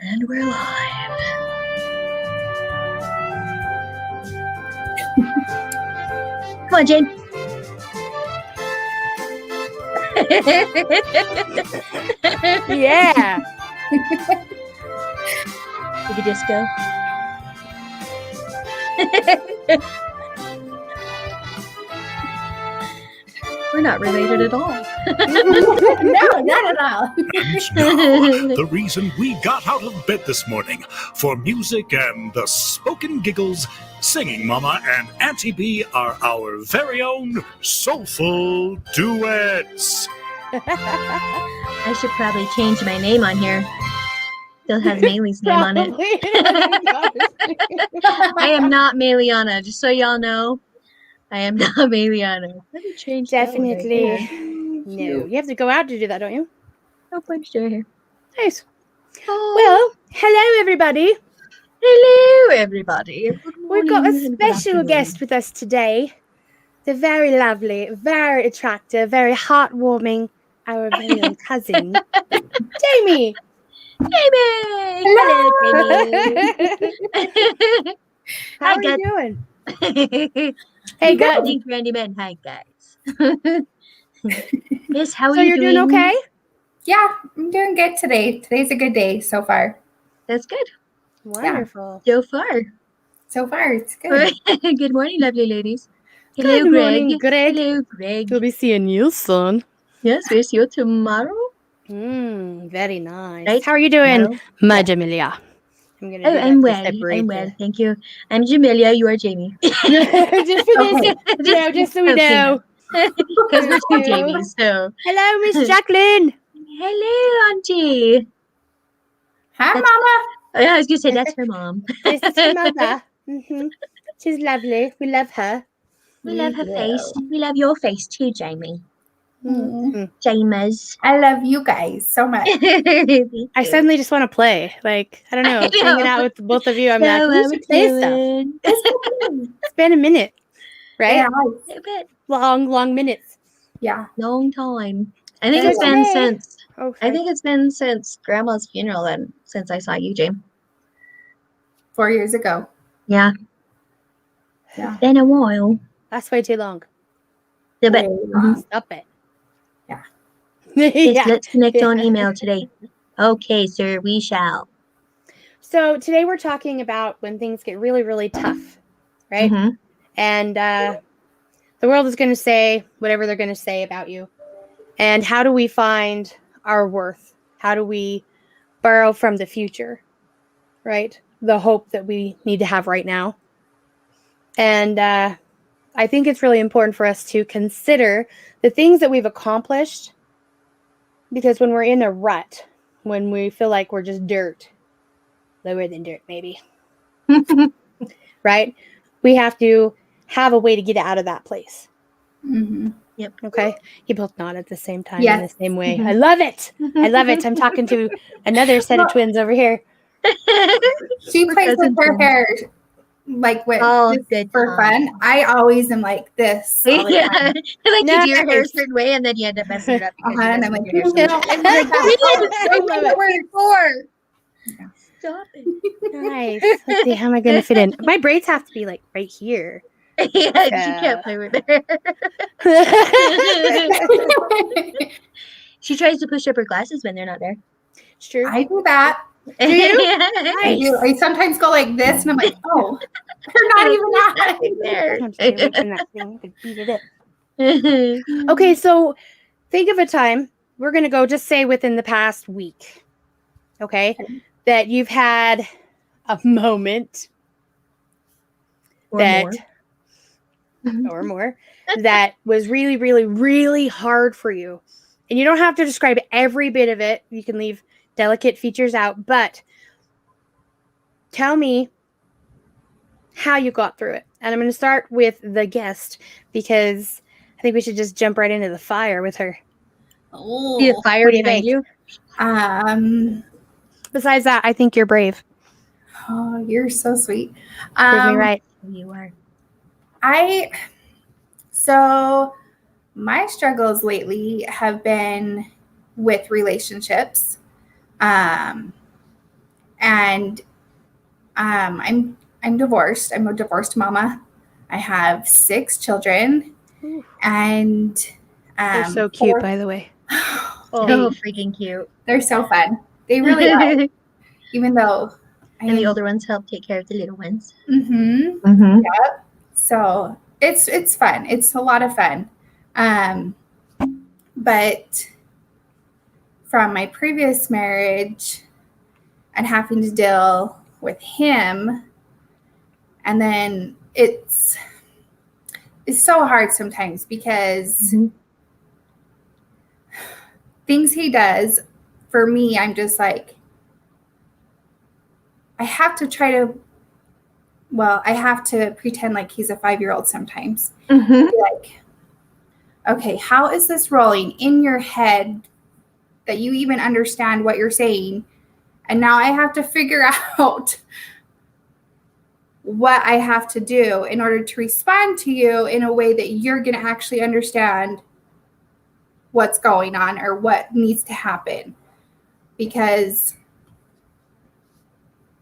And we're live. Come on, Jane. Yeah. We could just go. We're not related at all. No, not at all. The reason we got out of bed this morning for music and the spoken giggles, Singing Mama and Auntie B are our very own soulful duets. I should probably change my name on here. Still has Maylee's name on it. I am not Mayleana, just so y'all know. I am not Mayleana. Let me change that one right Definitely. there. No, you have to go out to do that, don't you? Oh, I'm sure here. Nice. Oh, Well, hello, everybody. hello, everybody. Good We've got a morning and good special afternoon. guest with us today. The very lovely, very attractive, very heartwarming, our very own cousin, Jami. Jamie! Hello, Jamie. How Hi, are you doing? guys. Hey, Good guys. morning, Randy Man. Hi, guys. Yes, how are So you you're doing okay? Yeah, I'm doing good today. Today's a good day so far. That's good. Wonderful. So far. So far, it's good. Good morning, lovely ladies. Hello, Good Greg. morning, Greg. Hello, Greg. We'll be seeing you soon. Yes, we'll see you tomorrow. Very nice. Right? How are you doing, Tomorrow. my Jamilia? I'm gonna Oh, do that I'm to well. separate I'm well. the- Thank you. I'm Jamelia. You are Jamie. just for this, Okay. just so we Okay, know. Because we're two Thank you. Jamies. So, Hello, Miss Jacqueline. hello, Auntie. Hi, That's- Mama. Oh, yeah, I was gonna say that's her mom. This is her mother. She's lovely. We love her. We love her face. We love your face too, Jamie. Mm. James. I love you guys so much. I suddenly just want to play. Like, I don't know, I know. hanging out with both of you. I'm So, like, we what should we play stuff. doing? It's been a minute, right? Yeah. A bit. Long minutes. Yeah. Long time. I think So it's been today- since. Oh, I think it's been since Grandma's funeral and since I saw you, James. 4 years ago. Yeah. Yeah. Been a while. that's way too long. A bit. Way long. Stop it. Yeah. Yes, Yeah. let's connect on Yeah. email today. Okay, sir, we shall. So today we're talking about when things get really, really tough, right? Mhm. And the world is going to say whatever they're going to say about you. And how do we find our worth? How do we borrow from the future, right? The hope that we need to have right now. And I think it's really important for us to consider the things that we've accomplished, because when we're in a rut, when we feel like we're just dirt, lower than dirt maybe, right? We have to have a way to get out of that place. Mm-hmm. Okay. You both nod at the same time Yes. in the same way. Mhm. I love it. I love it. I'm talking to another set of twins over here. She We're plays with cousin her twins. hair like with Oh, just good for fun. I always am like this. All the Yeah, time. like you do your hair a Nice. certain way, and then you end up messing it up because you And mess I'm with like, your hair. no, So and you're back. I Oh, love what it. we're for. stop it. Nice. Let's see, how am I going to fit in? My braids have to be like right here. Yeah, she can't play with her. She tries to push up her glasses when they're not there. It's true. I do that. Do you? I do. I sometimes go like this, and I'm like, oh, they're not even that. there. I'm just gonna reach in that thing. I could beat it up. Okay, so think of a time. We're going to go just say within the past week, okay, that you've had a moment Or that, more. or more, that was really, really, really hard for you. And you don't have to describe every bit of it. You can leave delicate features out, but tell me how you got through it. And I'm going to start with the guest because I think we should just jump right into the fire with her. See the fire What do you behind think? you? Besides that, I think you're brave. Oh, you're so sweet. Prove me right. You are. So my struggles lately have been with relationships. And I'm divorced. I'm a divorced mama. I have 6 children, Ooh. and They're so cute, by the way. Oh, freaking cute. They're so fun. They really are. Even though And the older ones help take care of the little ones. Mm-hmm. Yep. So it's fun. It's a lot of fun. But from my previous marriage and having to deal with him, and then it's so hard sometimes because things he does for me, I'm just like, I have to pretend like he's a 5-year-old sometimes. Like, okay, how is this rolling in your head that you even understand what you're saying? And now I have to figure out what I have to do in order to respond to you in a way that you're going to actually understand what's going on or what needs to happen. Because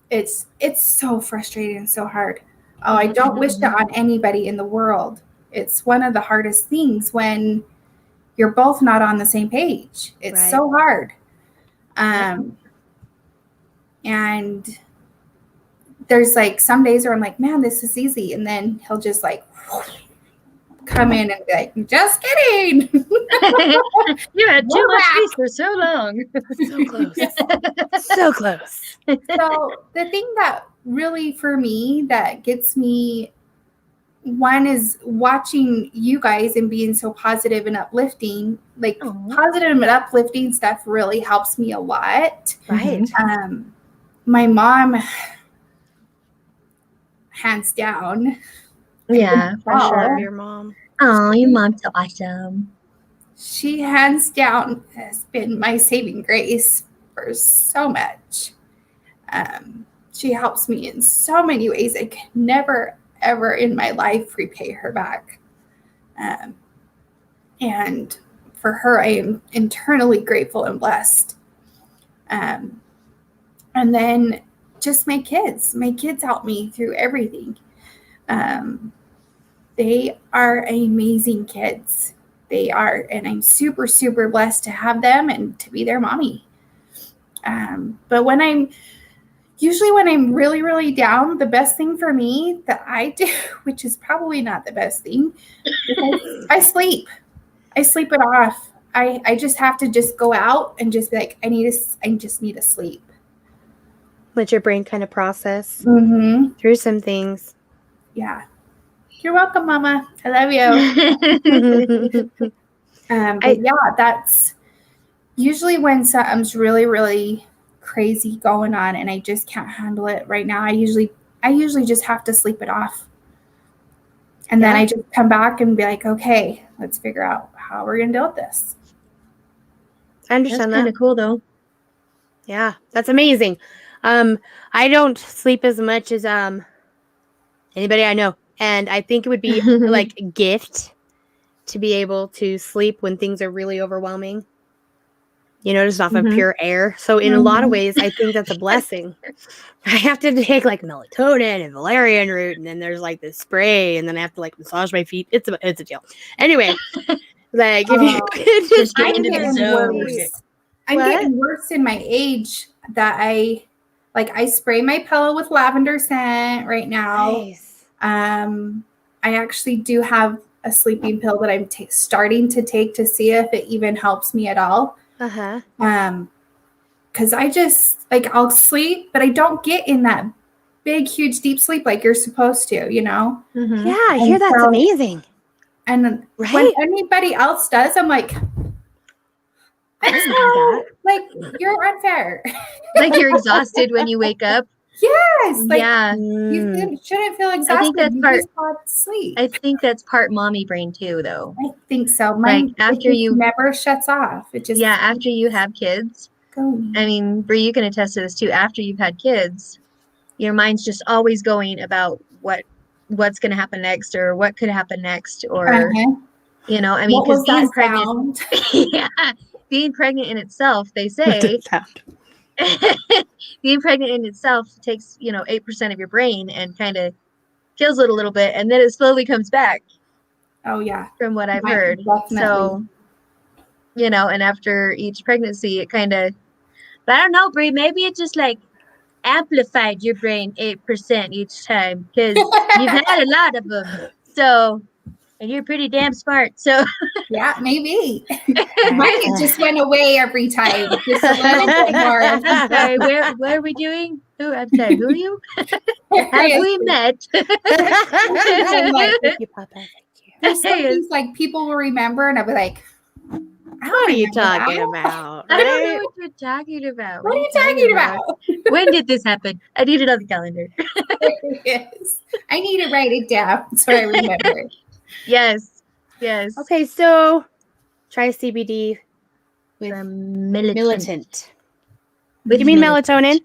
it's so frustrating and so hard. Oh, I don't wish that on anybody in the world. It's one of the hardest things when you're both not on the same page. It's so hard. And there's like some days where I'm like, man, this is easy. And then he'll just like come in and be like, just kidding. You had too much peace for so long. So close. So close. So the thing that really for me that gets me, one is watching you guys and being so positive and uplifting. Like positive and uplifting stuff really helps me a lot. Right. My mom, hands down. Yeah, for sure. Your mom. Oh, your mom's so awesome. She hands down has been my saving grace for so much. She helps me in so many ways. I can never, ever in my life repay her back. And for her, I am internally grateful and blessed. And then just my kids help me through everything. They are amazing kids. They are, and I'm super, super blessed to have them and to be their mommy. But when I'm really, really down, the best thing for me that I do, which is probably not the best thing, is I sleep. I sleep it off. I just have to just go out and just be like, I just need to sleep. Let your brain kind of process through some things. Yeah. You're welcome, Mama. I love you. But yeah, that's usually when something's really, really crazy going on and I just can't handle it right now. I usually just have to sleep it off. And then I just come back and be like, okay, let's figure out how we're going to deal with this. I understand That's that. kind of cool, though. Yeah, that's amazing. I don't sleep as much as anybody I know. And I think it would be like a gift to be able to sleep when things are really overwhelming. You know, just off of pure air. So in a lot of ways, I think that's a blessing. I have to take like melatonin and valerian root, and then there's like this spray, and then I have to like massage my feet. It's a deal. Anyway, like if you just get into the zone. I'm getting worse in my age that I spray my pillow with lavender scent right now. Nice. I actually do have a sleeping pill that I'm starting to take to see if it even helps me at all. Because I just I'll sleep, but I don't get in that big, huge, deep sleep like you're supposed to, you know? Yeah, I hear that's amazing. And when anybody else does, I'm like, like you're unfair. Like you're exhausted when you wake up. Yes. Like, yeah. You shouldn't feel exhausted. I think that's sleep. I think that's part mommy brain too, though. I think so. Mine after you never shuts off. It just after you have kids. I mean, Bree, you can attest to this too. After you've had kids, your mind's just always going about what's going to happen next, or what could happen next, or you know, I mean, because being pregnant, being pregnant in itself, they say being pregnant in itself takes 8% of your brain and kind of kills it a little bit, and then it slowly comes back. Oh yeah, From what I've Right, heard. definitely. So, and after each pregnancy, it kind of, but I don't know, Brie, maybe it just like amplified your brain 8% each time because you've had a lot of them. So, and you're pretty damn smart. So, yeah, maybe. Mine it just went away every time. Just a little bit more. I'm sorry, what are we doing? I'm sorry, who are you? Have we met? I'm like, Thank you, Papa. Thank you. there's some things like people will remember, and I'll be like, I don't What are you remember that. talking about? I don't know Right? what you're talking about. What are you talking about? When did this happen? I need it on the calendar. Yes. I need to write it down so I remember. Yes. Yes. Okay, so try CBD with From militant. With You mean militant. melatonin?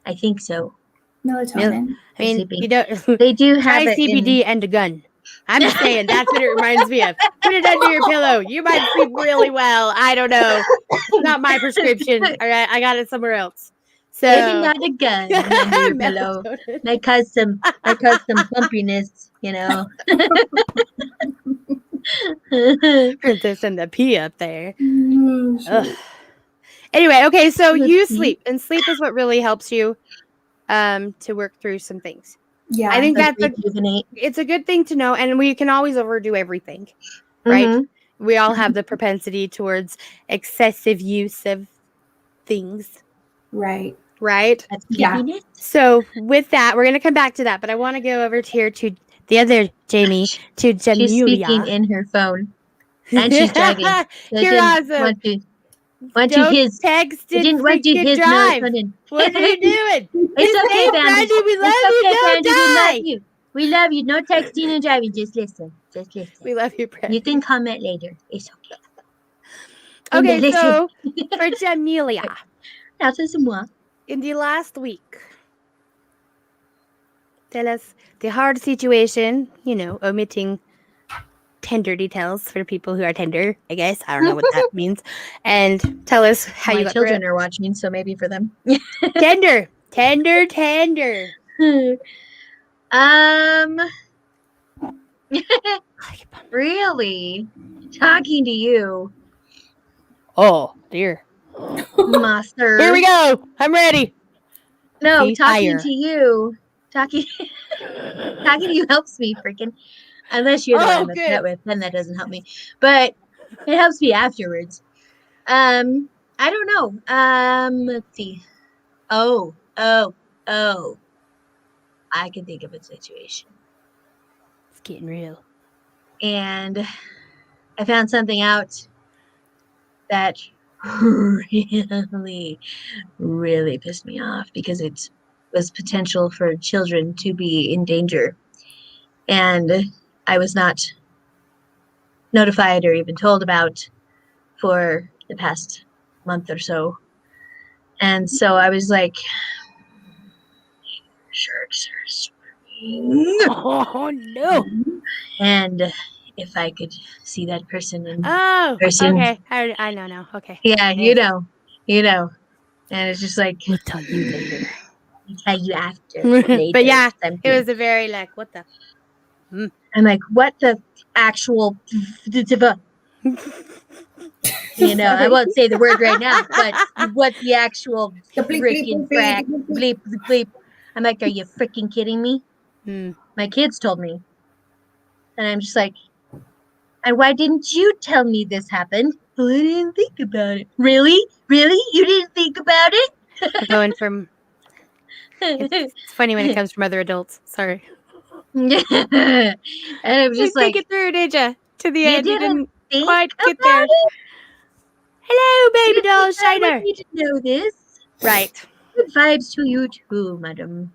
I think so. Melatonin. I mean, sleeping. you don't. They do Try have it CBD and a gun. I'm just saying that's what it reminds me of. Put it under your pillow. You might sleep really well. I don't know. It's not my prescription. All right, I got it somewhere else. So maybe not a gun under your pillow. melatonin. Might cause some bumpiness, Princess and the pea up there. Mm, Ugh. Anyway, okay, so Let's you see. sleep, and sleep is what really helps you to work through some things. Yeah. I think Like that's rejuvenate. it's a good thing to know, and we can always overdo everything, right? Mhm. We all have the propensity towards excessive use of things, Right. right? That's Yeah. creepiness. So with that, we're gonna come back to that, but I want to go over here to the other Jamie, to She's speaking Jamelia. in her phone, and she's driving. So it You're didn't awesome. want to Don't his. text It and didn't want to freaking his drive. melatonin. What are you doing? It's Just okay, hey, Brandy. Brandy, we love It's you. okay, Don't Brandy. We die. love you. We love you. No texting and driving. Just listen. Just listen. We love you, Brandy. You can comment later. It's okay. Okay, Listen. so for Jamelia, Now to moi. in the last week, tell us the hard situation, omitting tender details for people who are tender, I guess. I don't know what that means. And tell us how My you got through children it. are watching, so maybe for them. Tender. Tender, tender. Really? Talking to you, Oh, dear. master. Here we go. I'm ready. No, See, talking higher. to you. Talking to you helps me freaking. Unless you're the one I'm upset with, then that doesn't help me. But it helps me afterwards. I don't know. Let's see. Oh. I can think of a situation. It's getting real. And I found something out that really, really pissed me off because it was potential for children to be in danger. And I was not notified or even told about for the past month or so. And so I was like, sharks are swimming. Oh, no. And if I could see that person in person. Okay. I know now. Okay. Yeah, you know. And it's just like, we'll tell you later. I'll tell you after. Later, but yeah, something. it was a very what the? I'm like, what the actual I won't say the word right now, but what the actual freaking frack bleep bleep. I'm like, are you freaking kidding me? My kids told me. And I'm just like, and why didn't you tell me this happened? Well, I didn't think about it. Really? Really? You didn't think about it? We're going from it's funny when it comes from other adults. Sorry. And it was just like, think it through, did you? To the end. You didn't think quite get about there. it? Hello, baby doll Shiner. I need to know this. Right. Good vibes to you too, madam.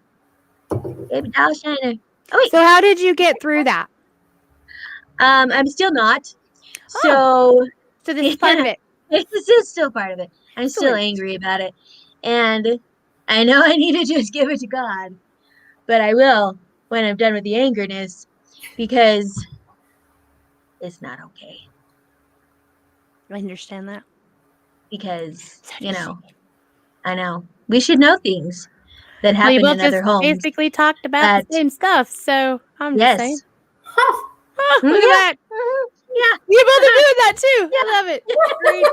Baby doll Shiner. Oh wait. So how did you get through that? I'm still not. So this is part of it. This is still part of it. I'm still angry about it. And I know I need to just give it to God. But I will when I'm done with the angerness because it's not okay. I understand that. Because, I know. We should know things that Well, you happen both in just other homes. basically talked about That the same stuff, so I'm just saying. yes. Huh. Oh, look Yeah. at that. Mhm. Yeah. You both are doing that too. Yeah. I love it. Great.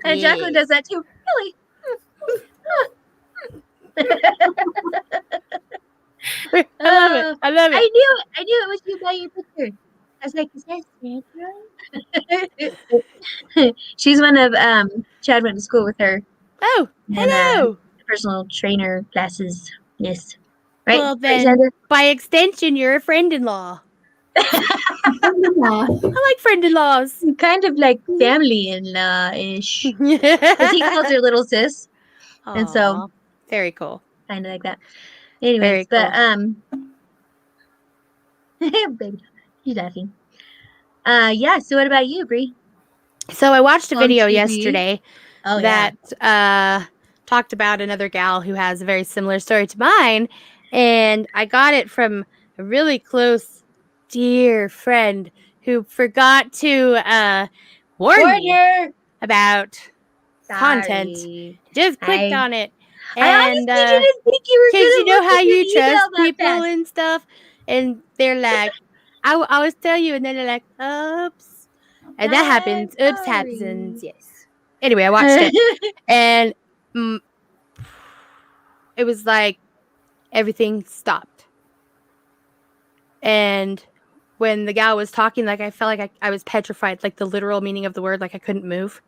And Jacqueline does that too. Really? I love it. I love I it. knew it. I knew it was you by your picture. I was like, is that Sandra? She's one of Chad went to school with her Oh, in hello. personal trainer classes. Yes. Right? Well, Right, then, Sandra? by extension, you're a friend-in-law. Aw. I like friend-in-laws. Kind of like family in ish. Because he calls her little sis. And so Aw, very cool. kind of like that. Anyways, Very but cool. baby, she's laughing. Yeah, so what about you, Bree? So I watched a On video TV. yesterday Oh yeah. that talked about another gal who has a very similar story to mine, and I got it from a really close, dear friend who forgot to warn me Warner. about content. Sorry. Just clicked on it, I and honestly didn't think you were because gonna you know look how at your you email trust that people fast. and stuff, and they're like, I always tell you, and then they're like, oops, and that happens. I'm Oops sorry. happens. Yes. Anyway, I watched it, and it was like everything stopped. And when the gal was talking, like I felt like I was petrified, like the literal meaning of the word, like I couldn't move.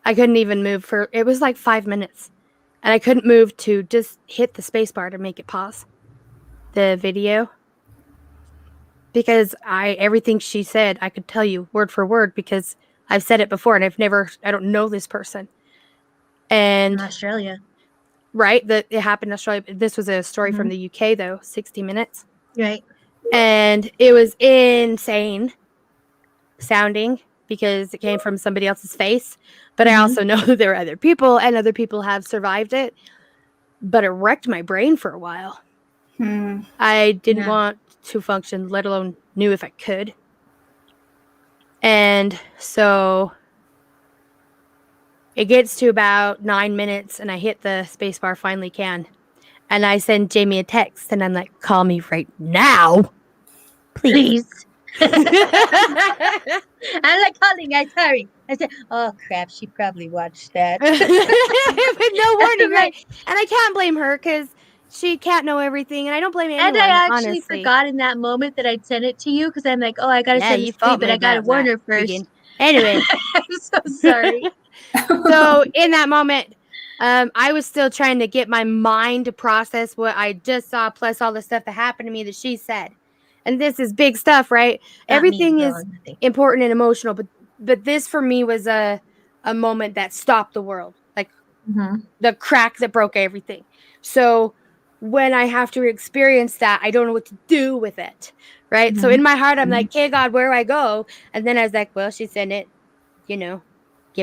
I couldn't even move for, it was like 5 minutes, and I couldn't move to just hit the space bar to make it pause the video, because everything she said I could tell you word for word, because I've said it before and I don't know this person. And in Australia. right, that it happened in Australia. This was a story from the UK though, 60 Minutes. Right. And it was insane sounding because it came from somebody else's face. But I also know that there are other people, and other people have survived it. But it wrecked my brain for a while. I didn't want to function, let alone knew if I could. And so it gets to about 9 minutes, and I hit the spacebar, finally can. And I send Jamie a text, and I'm like, call me right now. Please. I'm like calling. I'm sorry. I said, oh crap, she probably watched that. With no warning, right? And I can't blame her because she can't know everything, and I don't blame anyone. And I actually honestly forgot in that moment that I'd sent it to you because I'm like, oh, I gotta send this to you, but I gotta warn her first. Anyway, I'm so sorry. So in that moment, I was still trying to get my mind to process what I just saw, plus all the stuff that happened to me that she said. And this is big stuff, right? Not Everything me, is girl, important and emotional, but this for me was a moment that stopped the world, like the crack that broke everything. So when I have to experience that, I don't know what to do with it, right? So in my heart, I'm like, okay, God, where do I go? And then I was like, well, she sent it, get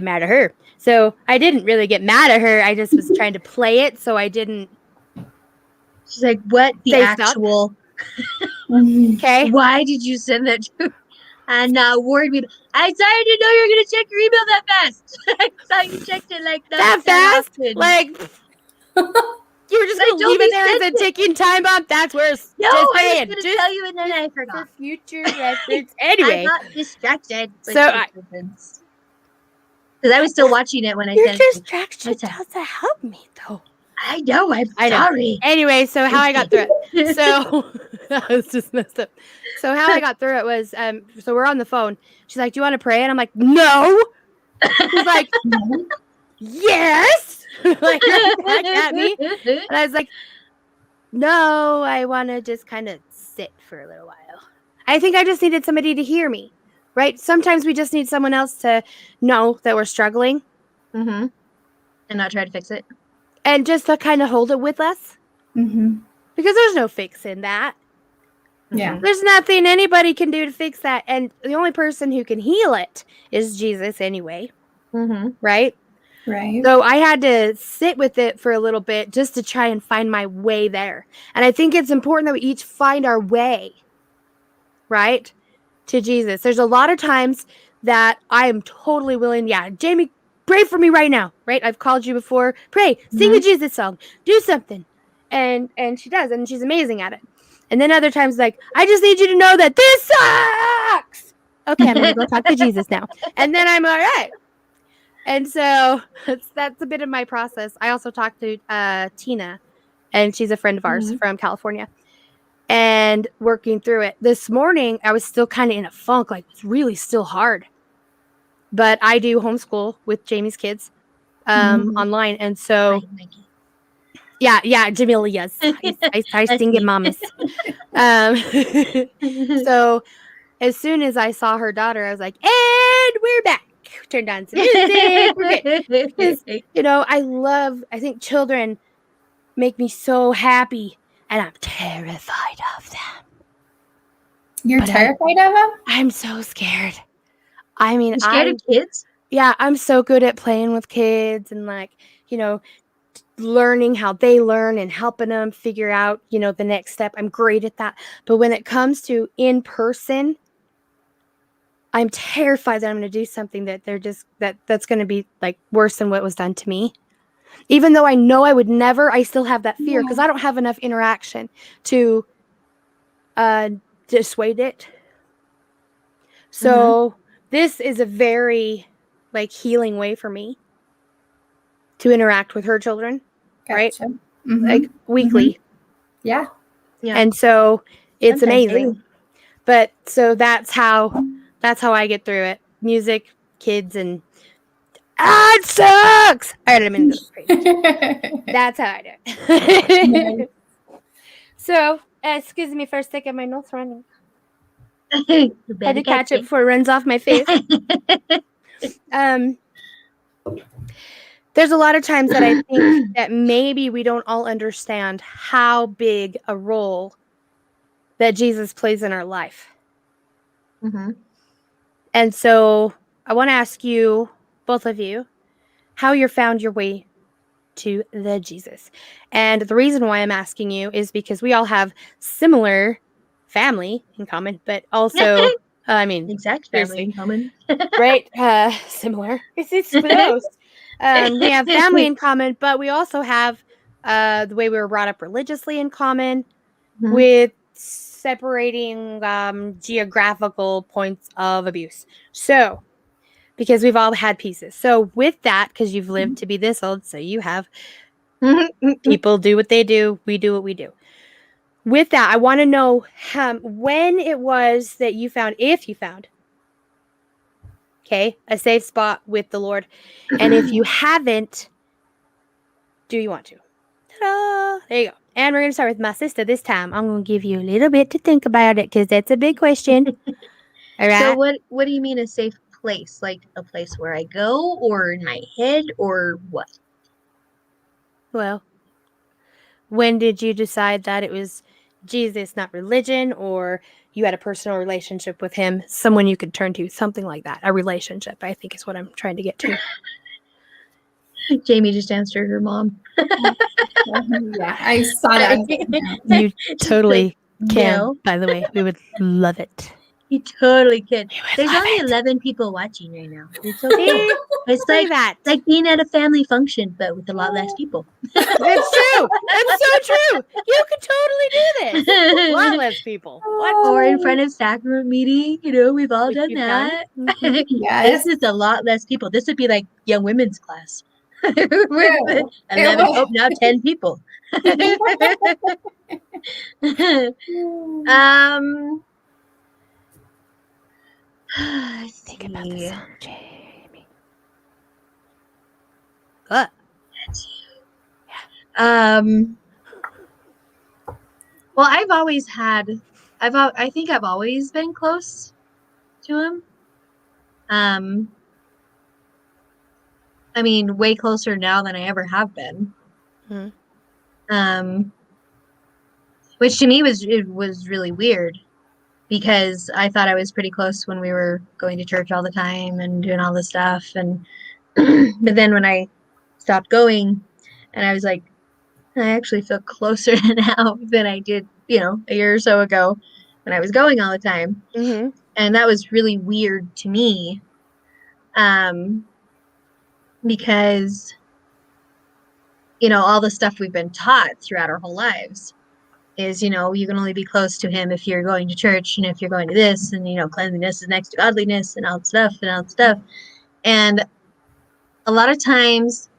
mad at her. So I didn't really get mad at her. I just was trying to play it, so I didn't. She's like, what the actual? Okay. Why did you send that to? And warned me. I sorry to know you're gonna check your email that fast. I thought you checked it like that fast. Often. Like you were just gonna leave it there as a ticking time bomb. That's where. No, just I was gonna tell you, and then I forgot. For future reference. Anyway, I got distracted. So because I was still watching it when I your sent it. distraction doesn't help me though. I know. I'm sorry. Anyway, so how I got through it. So that was just messed up. So how I got through it was, so we're on the phone. She's like, "Do you want to pray?" And I'm like, "No." She's like, "Yes." Like back at me, and I was like, "No, I want to just kind of sit for a little while. I think I just needed somebody to hear me, right? Sometimes we just need someone else to know that we're struggling, and not try to fix it." And just to kind of hold it with us. Because there's no fixing that. Yeah. There's nothing anybody can do to fix that. And the only person who can heal it is Jesus anyway. Right? Right. So I had to sit with it for a little bit just to try and find my way there. And I think it's important that we each find our way, right, to Jesus. There's a lot of times that I am totally willing. Yeah, Jami, pray for me right now. Right, I've called you before. Pray, sing a Jesus song, do something, and she does, and she's amazing at it. And then other times, like, I just need you to know that this sucks. Okay, I'm gonna go talk to Jesus now, and then I'm all right. And so that's a bit of my process. I also talked to Tina, and she's a friend of ours from California, and working through it. This morning, I was still kind of in a funk, like it's really still hard. But I do homeschool with Jami's kids online, and so yeah, Jamilia's. I sing it, mamas. So as soon as I saw her daughter, I was like, and we're back. Turned on some music. We're good. Because, I think children make me so happy, and I'm terrified of them. You're terrified of them? I'm so scared. I mean, You're scared of kids? Yeah, I'm so good at playing with kids and, like, learning how they learn and helping them figure out, the next step. I'm great at that. But when it comes to in person, I'm terrified that I'm going to do something that that's going to be like worse than what was done to me. Even though I know I would never, I still have that fear because I don't have enough interaction to dissuade it. So this is a very healing way for me to interact with her children, right? Like weekly. Yeah. And so it's Sometimes amazing. daily. But so that's how I get through it. Music, kids, and it sucks. All right, I'm in the That's how I do it. So, excuse me for a second, my nose running. I had to catch it before it runs off my face. There's a lot of times that I think that maybe we don't all understand how big a role that Jesus plays in our life. And so I want to ask you, both of you, how you found your way to the Jesus. And the reason why I'm asking you is because we all have similar family in common, but also, exact family in common. right? Similar. It's close. We have family in common, but we also have the way we were brought up religiously in common with separating geographical points of abuse. So, because we've all had pieces. So with that, because you've lived to be this old, so you have, people do what they do, we do what we do. With that, I want to know when it was that you found, if you found, a safe spot with the Lord. And if you haven't, do you want to? Ta-da! There you go. And we're going to start with my sister this time. I'm going to give you a little bit to think about it because that's a big question. All right. So what do you mean a safe place? Like a place where I go, or in my head, or what? Well, when did you decide that it was Jesus, not religion, or you had a personal relationship with him, someone you could turn to, something like that? A relationship, I think, is what I'm trying to get to. Jami just answered her mom. Yeah, I saw that. You totally can, by the way. We would love it. You totally can. There's only 11 people watching right now. It's okay. It's like being at a family function, but with a lot less people. That's true. That's so true. You could totally do this. A lot less people. What? Or in front of sacrament meeting. We've all done that. Yes. This is a lot less people. This would be like young women's class. With 11, now 10 people. Think about the song, Jami. What? Well, I think I've always been close to him. I mean, way closer now than I ever have been. Which to me was really weird, because I thought I was pretty close when we were going to church all the time and doing all this stuff. And but then when I stopped going, and I was like, I actually feel closer now than I did, a year or so ago when I was going all the time. And that was really weird to me. Because, all the stuff we've been taught throughout our whole lives is, you can only be close to him if you're going to church and if you're going to this, and, cleanliness is next to godliness and all that stuff. And a lot of times,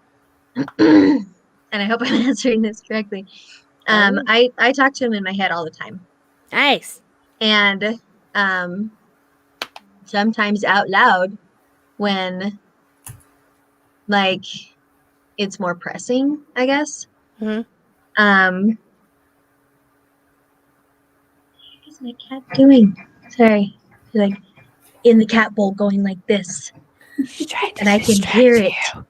and I hope I'm answering this correctly, I talk to him in my head all the time. Nice. And sometimes out loud when, like, it's more pressing, I guess. Mm-hmm. What is my cat doing? Sorry. She's like in the cat bowl going like this. She's trying to and I can distract hear it. you.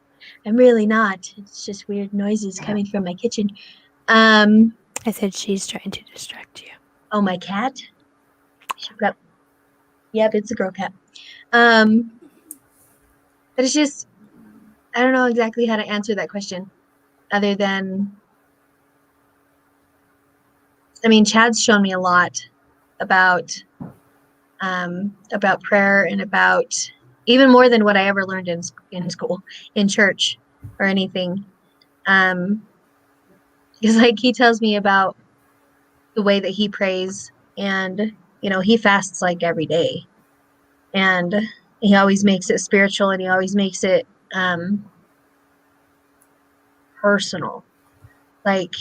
I'm really not. It's just weird noises coming from my kitchen. I said she's trying to distract you. Oh, my cat? Shut up. Yep, it's a girl cat. But it's just, I don't know exactly how to answer that question other than, Chad's shown me a lot about prayer and about even more than what I ever learned in school, in church or anything. Because he tells me about the way that he prays, and, he fasts like every day, and he always makes it spiritual, and he always makes it personal, like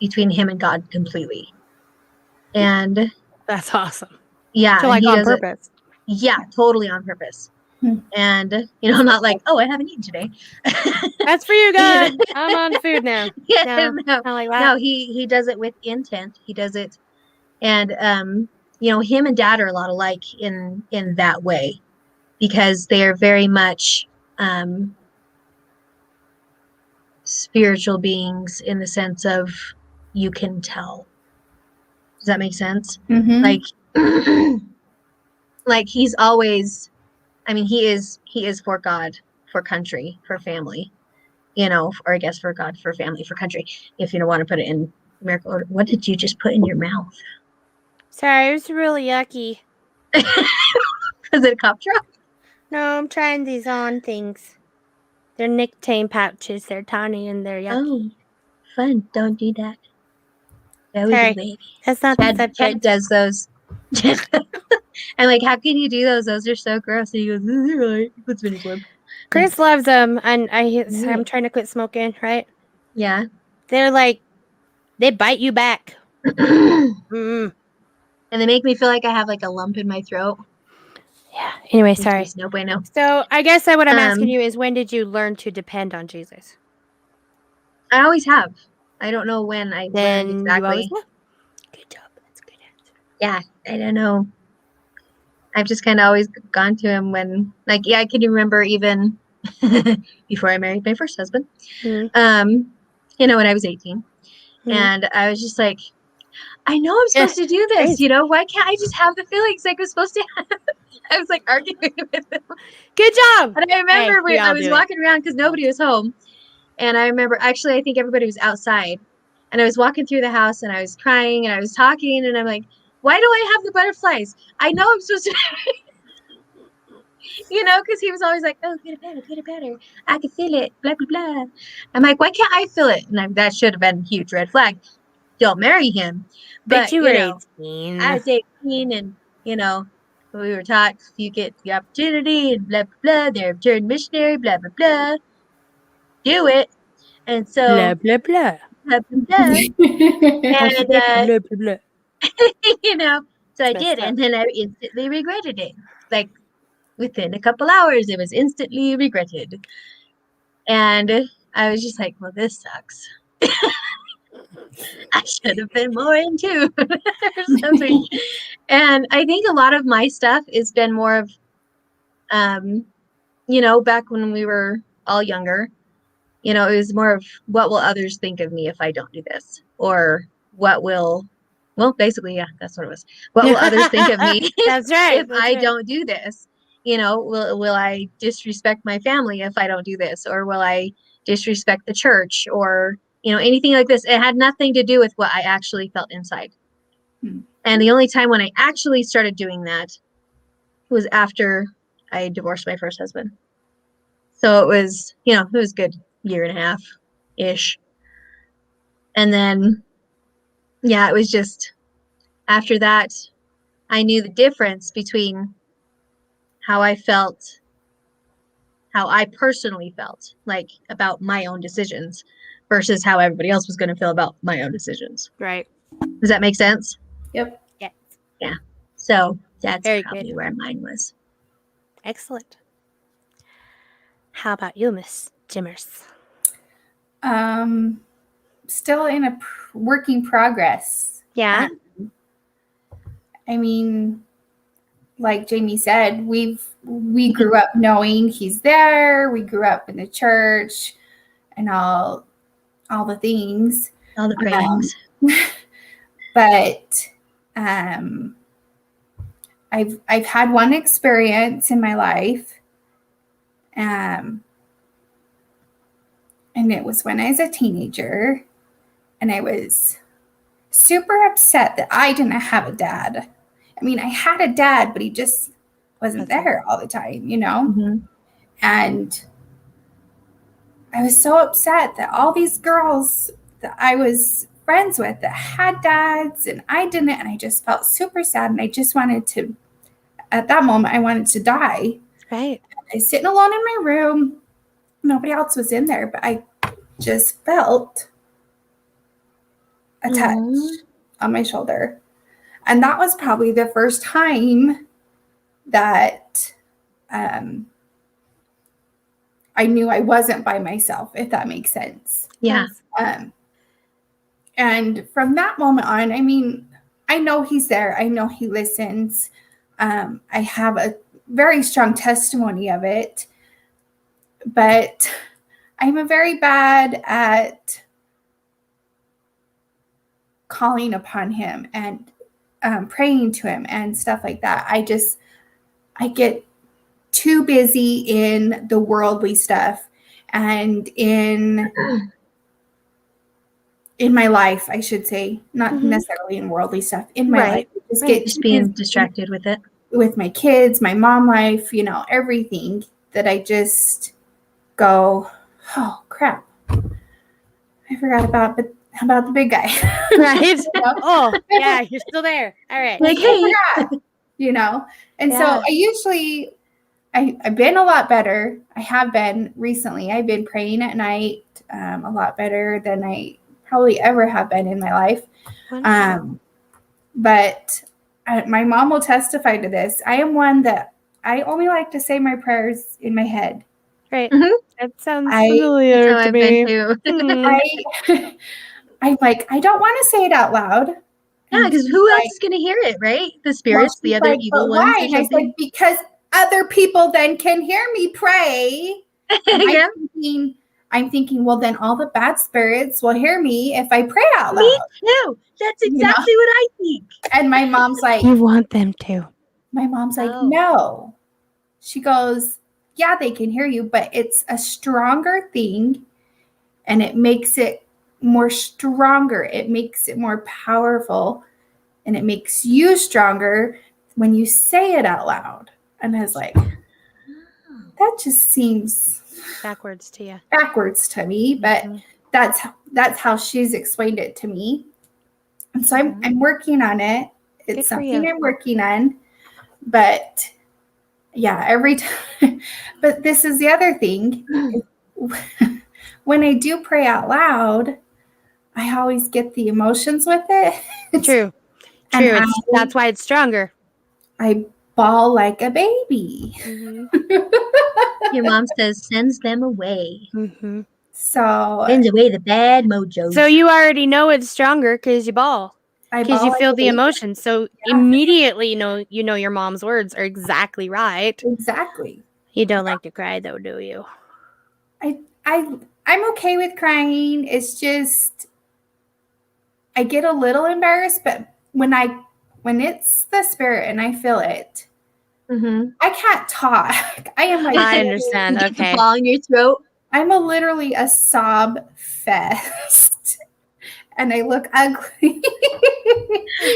between him and God completely. And that's awesome. Yeah, so, like, he on does purpose. Yeah, totally on purpose. And I'm not like, oh, I haven't eaten today. That's for you, God. I'm on food now. No, like that. No, he does it with intent. He does it, and him and Dad are a lot alike in that way, because they are very much spiritual beings in the sense of you can tell. Does that make sense? Mm-hmm. Like he's always, he is for God, for country, for family, or I guess for God, for family, for country, if you don't want to put it in American order. What did you just put in your mouth? Sorry, it was really yucky. Is it a cough drop? No, I'm trying these on things. They're nicotine pouches. They're tiny and they're yucky. Oh, fun. Don't do that. That was Sorry, a baby. that's not the Chad subject. does those. I'm like, how can you do those? Those are so gross. And he goes, right. He puts them in his lip. Chris loves them, and I'm trying to quit smoking, right? Yeah. They're like, they bite you back. And they make me feel like I have like a lump in my throat. Yeah. Anyway, sorry. No bueno. So I guess what I'm asking you is, when did you learn to depend on Jesus? I always have. I don't know when I learned exactly. You always have? Good job. That's a good answer. Yeah, I don't know. I've just kind of always gone to him when, like, I can remember even before I married my first husband, when I was 18. And I was just like, I know I'm supposed to do this, why can't I just have the feelings like I'm supposed to have? I was like arguing with him. Good job. And I remember I was walking around because nobody was home. And I remember, actually, I think everybody was outside. And I was walking through the house and I was crying and I was talking and I'm like, why do I have the butterflies? I know I'm supposed to, because he was always like, oh, get it better. I can feel it, blah, blah, blah. I'm like, why can't I feel it? And that should have been a huge red flag. Don't marry him. But you were 18. I was 18 and, we were taught if you get the opportunity and blah, blah, blah, they're turned missionary, blah, blah, blah. Do it. And so, blah, blah, blah. Blah, blah, blah. And, blah, blah, blah. So I did. And then I instantly regretted it. Like within a couple hours, it was instantly regretted. And I was just like, well, this sucks. I should have been more in tune or something. And I think a lot of my stuff has been more of, back when we were all younger, it was more of what will others think of me if I don't do this, or basically, yeah, that's what it was. What will others think of me that's right, if I don't do this? Will I disrespect my family if I don't do this, or will I disrespect the church, or anything like this? It had nothing to do with what I actually felt inside. And the only time when I actually started doing that was after I divorced my first husband. So it was, it was a good year and a half-ish. And then, yeah, it was just after that, I knew the difference between how I felt, how I personally felt, like about my own decisions versus how everybody else was going to feel about my own decisions. Right. Does that make sense? Yep. Yes. Yeah. So that's Very probably good. where mine was. Excellent. How about you, Miss Jimmers? Still in a working progress. Yeah. I mean, like Jami said, we grew up knowing he's there. We grew up in the church and all the things. All the prayings. But I've had one experience in my life. And it was when I was a teenager, and I was super upset that I didn't have a dad. I mean, I had a dad, but he just wasn't there all the time, Mm-hmm. And I was so upset that all these girls that I was friends with that had dads and I didn't, and I just felt super sad, and I just wanted to, at that moment, I wanted to die. Right. I was sitting alone in my room. Nobody else was in there, but I just felt a touch on my shoulder. And that was probably the first time that I knew I wasn't by myself, if that makes sense. Yeah. And from that moment on, I mean, I know he's there. I know he listens. I have a very strong testimony of it. But I'm very bad at calling upon him and praying to him and stuff like that. I get too busy in the worldly stuff and in my life, I should say, not necessarily in worldly stuff, in my life. Just being distracted with it. With my kids, my mom life, everything, that I just go, oh crap, I forgot about the big guy. Right. Oh, yeah, you're still there. All right. Like, hey. And so I usually, I've been a lot better. I have been recently. I've been praying at night a lot better than I probably ever have been in my life. But my mom will testify to this. I am one that I only like to say my prayers in my head. Right. That sounds familiar to me. I'm like, I don't want to say it out loud. Yeah, because who else is going to hear it, right? The spirits, the other evil ones. Why? And I said, because other people then can hear me pray. Yeah. I'm thinking, well, then all the bad spirits will hear me if I pray out loud. Me too. That's exactly what I think. And my mom's like, you want them to. My mom's like, no. She goes, yeah, they can hear you, but it's a stronger thing, and it makes it more stronger. It makes it more powerful, and it makes you stronger when you say it out loud. And I was like, that just seems backwards to you. Backwards to me, but that's how she's explained it to me. And so I'm working on it. It's something I'm working on. But yeah, every time. But this is the other thing. When I do pray out loud, I always get the emotions with it. True. That's why it's stronger. I bawl like a baby. Your mom says sends them away. So sends away the bad mojo. So you already know it's stronger because you bawl. Because you feel the emotion. So immediately you know your mom's words are exactly right. Exactly. You don't like to cry though, do you? I'm okay with crying. It's just I get a little embarrassed, but when it's the spirit and I feel it, I can't talk. I am like, I understand. Okay. Ball in your throat. I'm literally a sob fest, and I look ugly.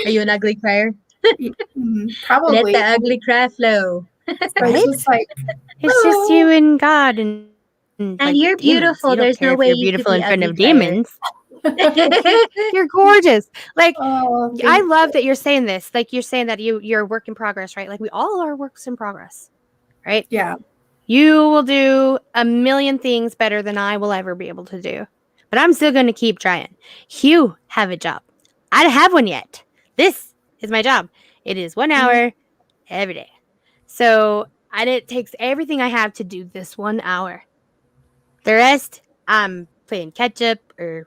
Are you an ugly crier? Probably. Let the ugly cry flow. Right? It's just like, It's just you and God and like you're demons. beautiful. You don't There's care no if way you're you could beautiful be in front ugly, of Claire. demons. You're gorgeous. Like oh, I thank love that you're saying this. Like you're saying that you're a work in progress, right? Like we all are works in progress, right? Yeah. You will do a million things better than I will ever be able to do. But I'm still going to keep trying. You have a job. I don't have one yet. This is my job. It is 1 hour every day. So it takes everything I have to do this 1 hour. The rest, I'm playing catch up or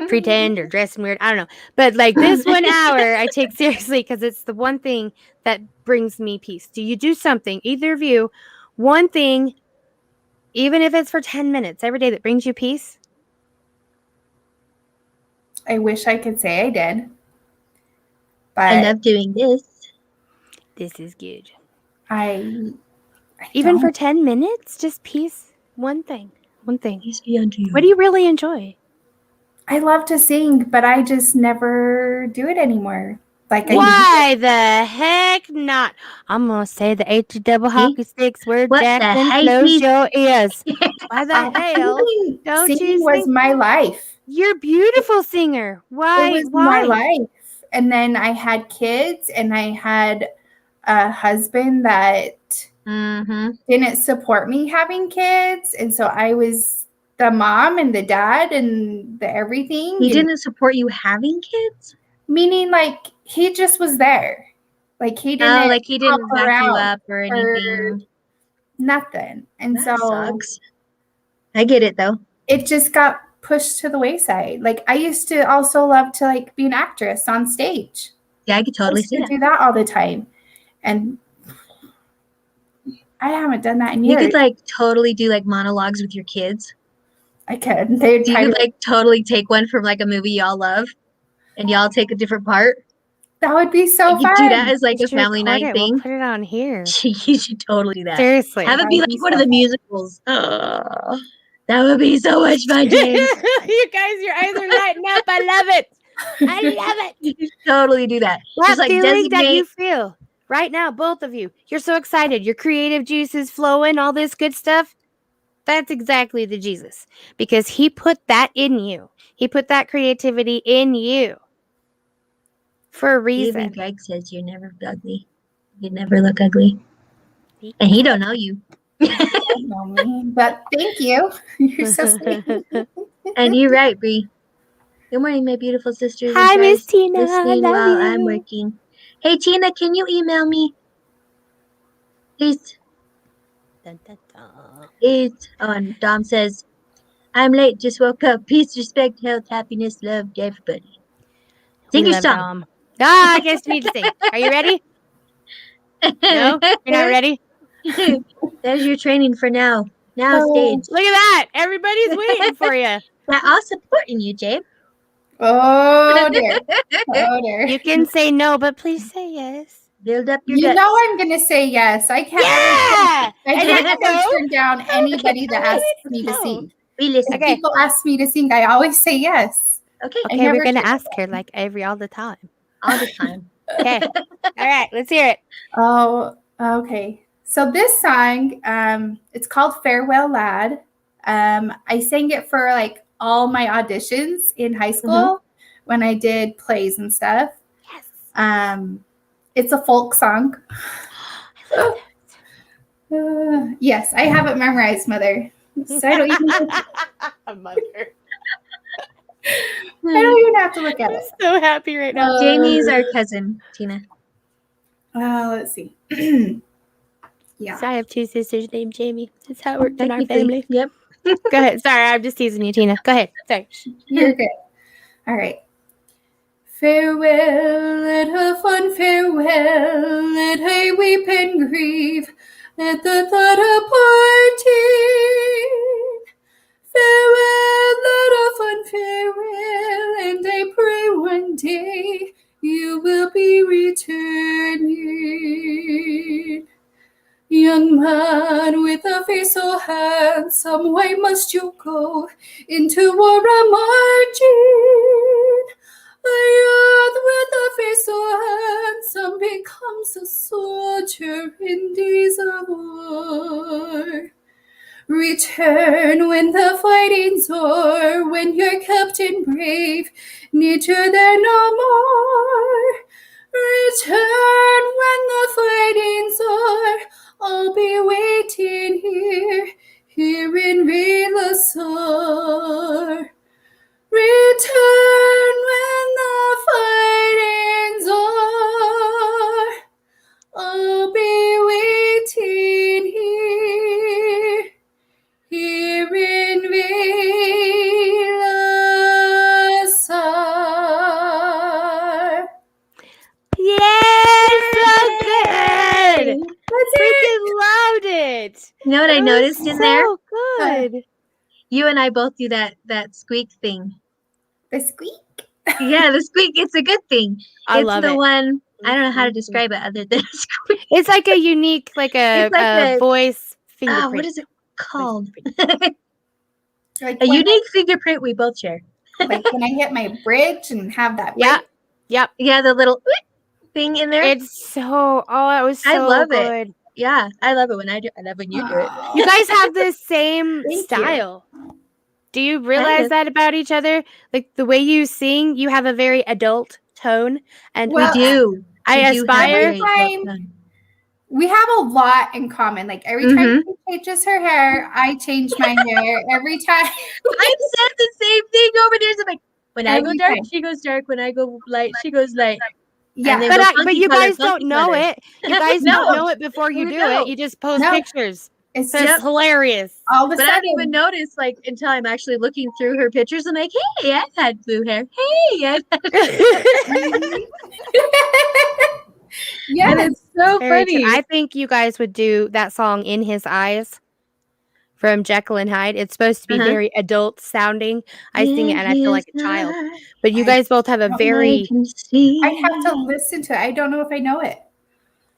pretend or dressing weird. I don't know. But like this 1 hour, I take seriously because it's the one thing that brings me peace. Do you do something, either of you, one thing, even if it's for 10 minutes every day that brings you peace? I wish I could say I did. But I love doing this. This is good. I Even don't. for 10 minutes, just peace. One thing. Peace be unto you. What do you really enjoy? I love to sing, but I just never do it anymore. Like Why the heck not? I'm gonna say the H double hockey sticks where What the Jackson heck close is- your ears. Why the hell don't singing you was sing? my life. You're a beautiful singer. Why? It was my Why? life. And then I had kids, and I had a husband that didn't support me having kids, and so I was the mom and the dad and the everything. He and didn't support you having kids? meaning like he just was there. Like he didn't Oh, like he didn't help back you around up or anything. nothing. And That so sucks. I get it though. it just got pushed to the wayside. Like I used to also love to like be an actress on stage. Yeah, I could I totally used see to that. do that all the time. And I haven't done that in You years. could like totally do like monologues with your kids. I could. They would You try could to like totally take one from like a movie y'all love and y'all take a different part. that would be so You could fun. do that as like You a should family record night it. thing. We'll put it on here. You should totally do that. Seriously. Have it be That'd like be one so of the fun. musicals. Oh, that would be so much fun, James. You guys, your eyes are lighting up. I love it. I love it. You should totally do that. That Just like feeling that designate. you feel right now, both of you. You're so excited. Your creative juices flowing, all this good stuff. That's exactly the Jesus. Because he put that in you. He put that creativity in you. For a reason. Even Greg says you're never ugly. You never look ugly. And he don't know you. don't know me, but thank you. You're so sweet. And you're right, Bree. Good morning, my beautiful sisters. Hi, and Miss guys Tina. I listening love while you. I'm working. Hey, Tina, can you email me? Please. Dun, dun, dun. Please. Oh, and Dom says, I'm late, just woke up. Peace, respect, health, happiness, love to everybody. Sing We your love song. Dom. Ah, I guess you need to sing. Are you ready? No? You're not ready? There's your training for now. Now stage. Look at that. Everybody's waiting for you. They're all supporting you, Jabe. Oh dear. Oh dear. You can say no, but please say yes. Build up your You guts. know I'm gonna say yes. I can't Yeah! I And can't then ever no. turn down anybody that asks me to No. sing. We listen. If Okay. people ask me to sing, I always say yes. Okay. I Okay, we're never going to turn ask her like all the time. All the time. Okay. All right, let's hear it. Oh, okay. So this song, it's called Farewell Lad. I sang it for like all my auditions in high school when I did plays and stuff. Yes. It's a folk song. Yes, I have it memorized, Mother. So I don't even Mother. have to look at I'm it. so happy right now. Jamie's our cousin, Tina. Let's see. Yeah. So I have two sisters named Jamie. That's how it works in our Technically. family. Yep. Go ahead. Sorry, I'm just teasing you, Tina. Go ahead. Sorry. You're good. All right. Farewell, let her fond farewell, let her weep and grieve, let the thought of parting. Farewell, let her fond farewell, and I pray one day you will be returning. Young man with a face so handsome, why must you go into war a marching? A youth with a face so handsome becomes a soldier in days of war. Return when the fighting's o'er, when your captain brave nearer than no more. Return when the fighting's o'er, I'll be waiting here in Rilasor. Return when the fighting's o'er, I'll be waiting here in Rilasor. Yes, so good. That's it. Freaking loved it. You know what I That was noticed in there? So good. You and I both do that squeak thing. The squeak. Yeah, the squeak. It's a good thing. I It's love the it. one. I don't know how to describe it other than squeak. It's like a unique, like It's like a a- voice fingerprint. What is it called? Like A when unique fingerprint we both share. like when I hit my bridge and have that Yeah. break. Yep. Yeah, the little thing in there. It's so. Oh, it was so I love it. good. Yeah, I love it when I do. I love when you do it. You guys have the same Thank you. style. Do you realize of. that about each other? Like the way you sing, you have a very adult tone, and Well, We do. I We do have aspire. very Every time- fun. We have a lot in common. Like every time she changes her hair, I change my hair. Every time. I've said the same thing over there. So like, when I go Every dark, time. she goes dark. When I go light, she goes light. Yeah. And then But go but funky you color, guys don't funky know color. it. You guys No. don't know it before you do No. it. You just post No. pictures. It's So just it's hilarious. all of a But I sudden. don't even notice like until I'm actually looking through her pictures. I'm like, hey, I've had blue hair. Hey, I've had. Yes. And it's so Very true. funny. I think you guys would do that song "In His Eyes" from Jekyll and Hyde. It's supposed to be very adult sounding. I sing it and I feel like a child. But you I guys both have a don't very I have to listen to it. I don't know if I know it.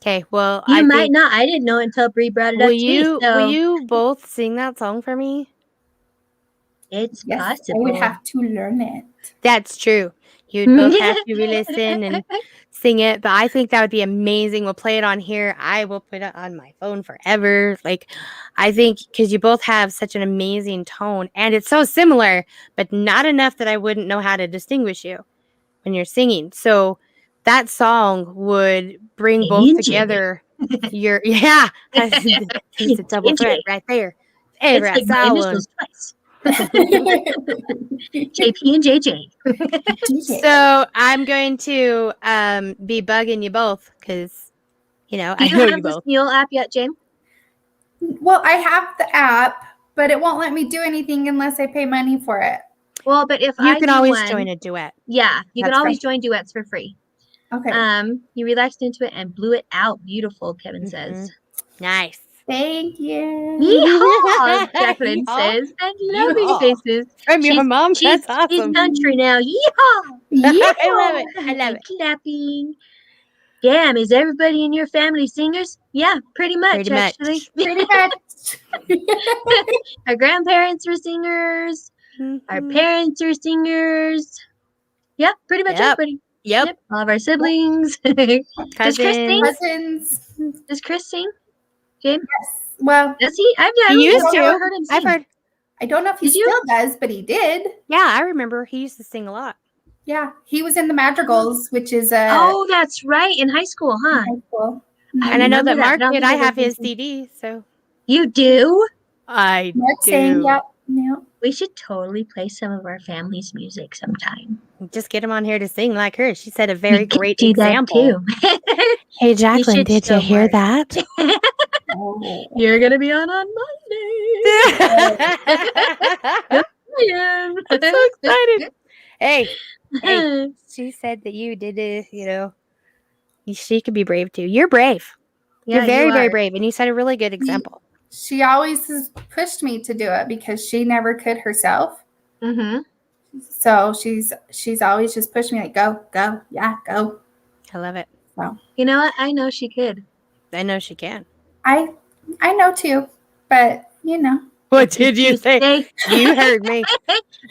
okay. Well, You I might think not. I didn't know until Bree brought it will up to me. So you both sing that song for me? it's Yes, possible. I would have to learn it. That's true. You'd both have to re-listen and sing it, but I think that would be amazing. We'll play it on here. I will put it on my phone forever. Like, I think because you both have such an amazing tone and it's so similar, but not enough that I wouldn't know how to distinguish you when you're singing. So that song would bring both Amy and Jami. together. It's a double And threat Jami. right there. It's like my initials twice. JP and JJ. So I'm going to be bugging you both because I Do know you you have this both. Mule app yet, James? Well, I have the app, but it won't let me do anything unless I pay money for it. Well, but if You I can do always one, join a duet. yeah, you can That's always great. join duets for free. Okay. You relaxed into it and blew it out. Beautiful, Kevin says. Nice. Thank you. Yeehaw, Jacqueline Yeehaw. says, and loving Yeehaw. faces. From your mom. She's That's awesome. country now. Yeehaw! I love it. I love And it. clapping. Damn, is everybody in your family singers? Yeah, pretty much, Pretty much. actually. Pretty much. Our grandparents are singers. Our Mhm. parents are singers. Yeah, pretty much Yep. everybody. Yep. All of our siblings. Does Chris sing? Cousins. Does Chris sing? James? Yes. Well, Does he? I've He used never to. heard him sing. I've heard. I don't know if he Did you? still does, but he did. Yeah, I remember. He used to sing a lot. Yeah. He was in the Madrigals, which is a Oh, that's right. In high school, huh? high school. And I know remember that Mark but don't did. think I ever have his listened. CD, so You do? I Mark do. saying, yep. Yeah. We should totally play some of our family's music sometime. Just get him on here to sing like her. She said a very We could great do example. that too. Hey, Jacqueline, should did you show hear Mark. that? Oh. You're gonna be on Monday. I'm so excited. Hey, she said that you did it, she could be brave too. You're brave. You're Yeah, very, you very are. brave. And you set a really good example. She always has pushed me to do it because she never could herself. Mm-hmm. So she's always just pushed me like, go, yeah, go. I love it. You know what? I know she could. I know she can. I know too, but What did you say? You heard me.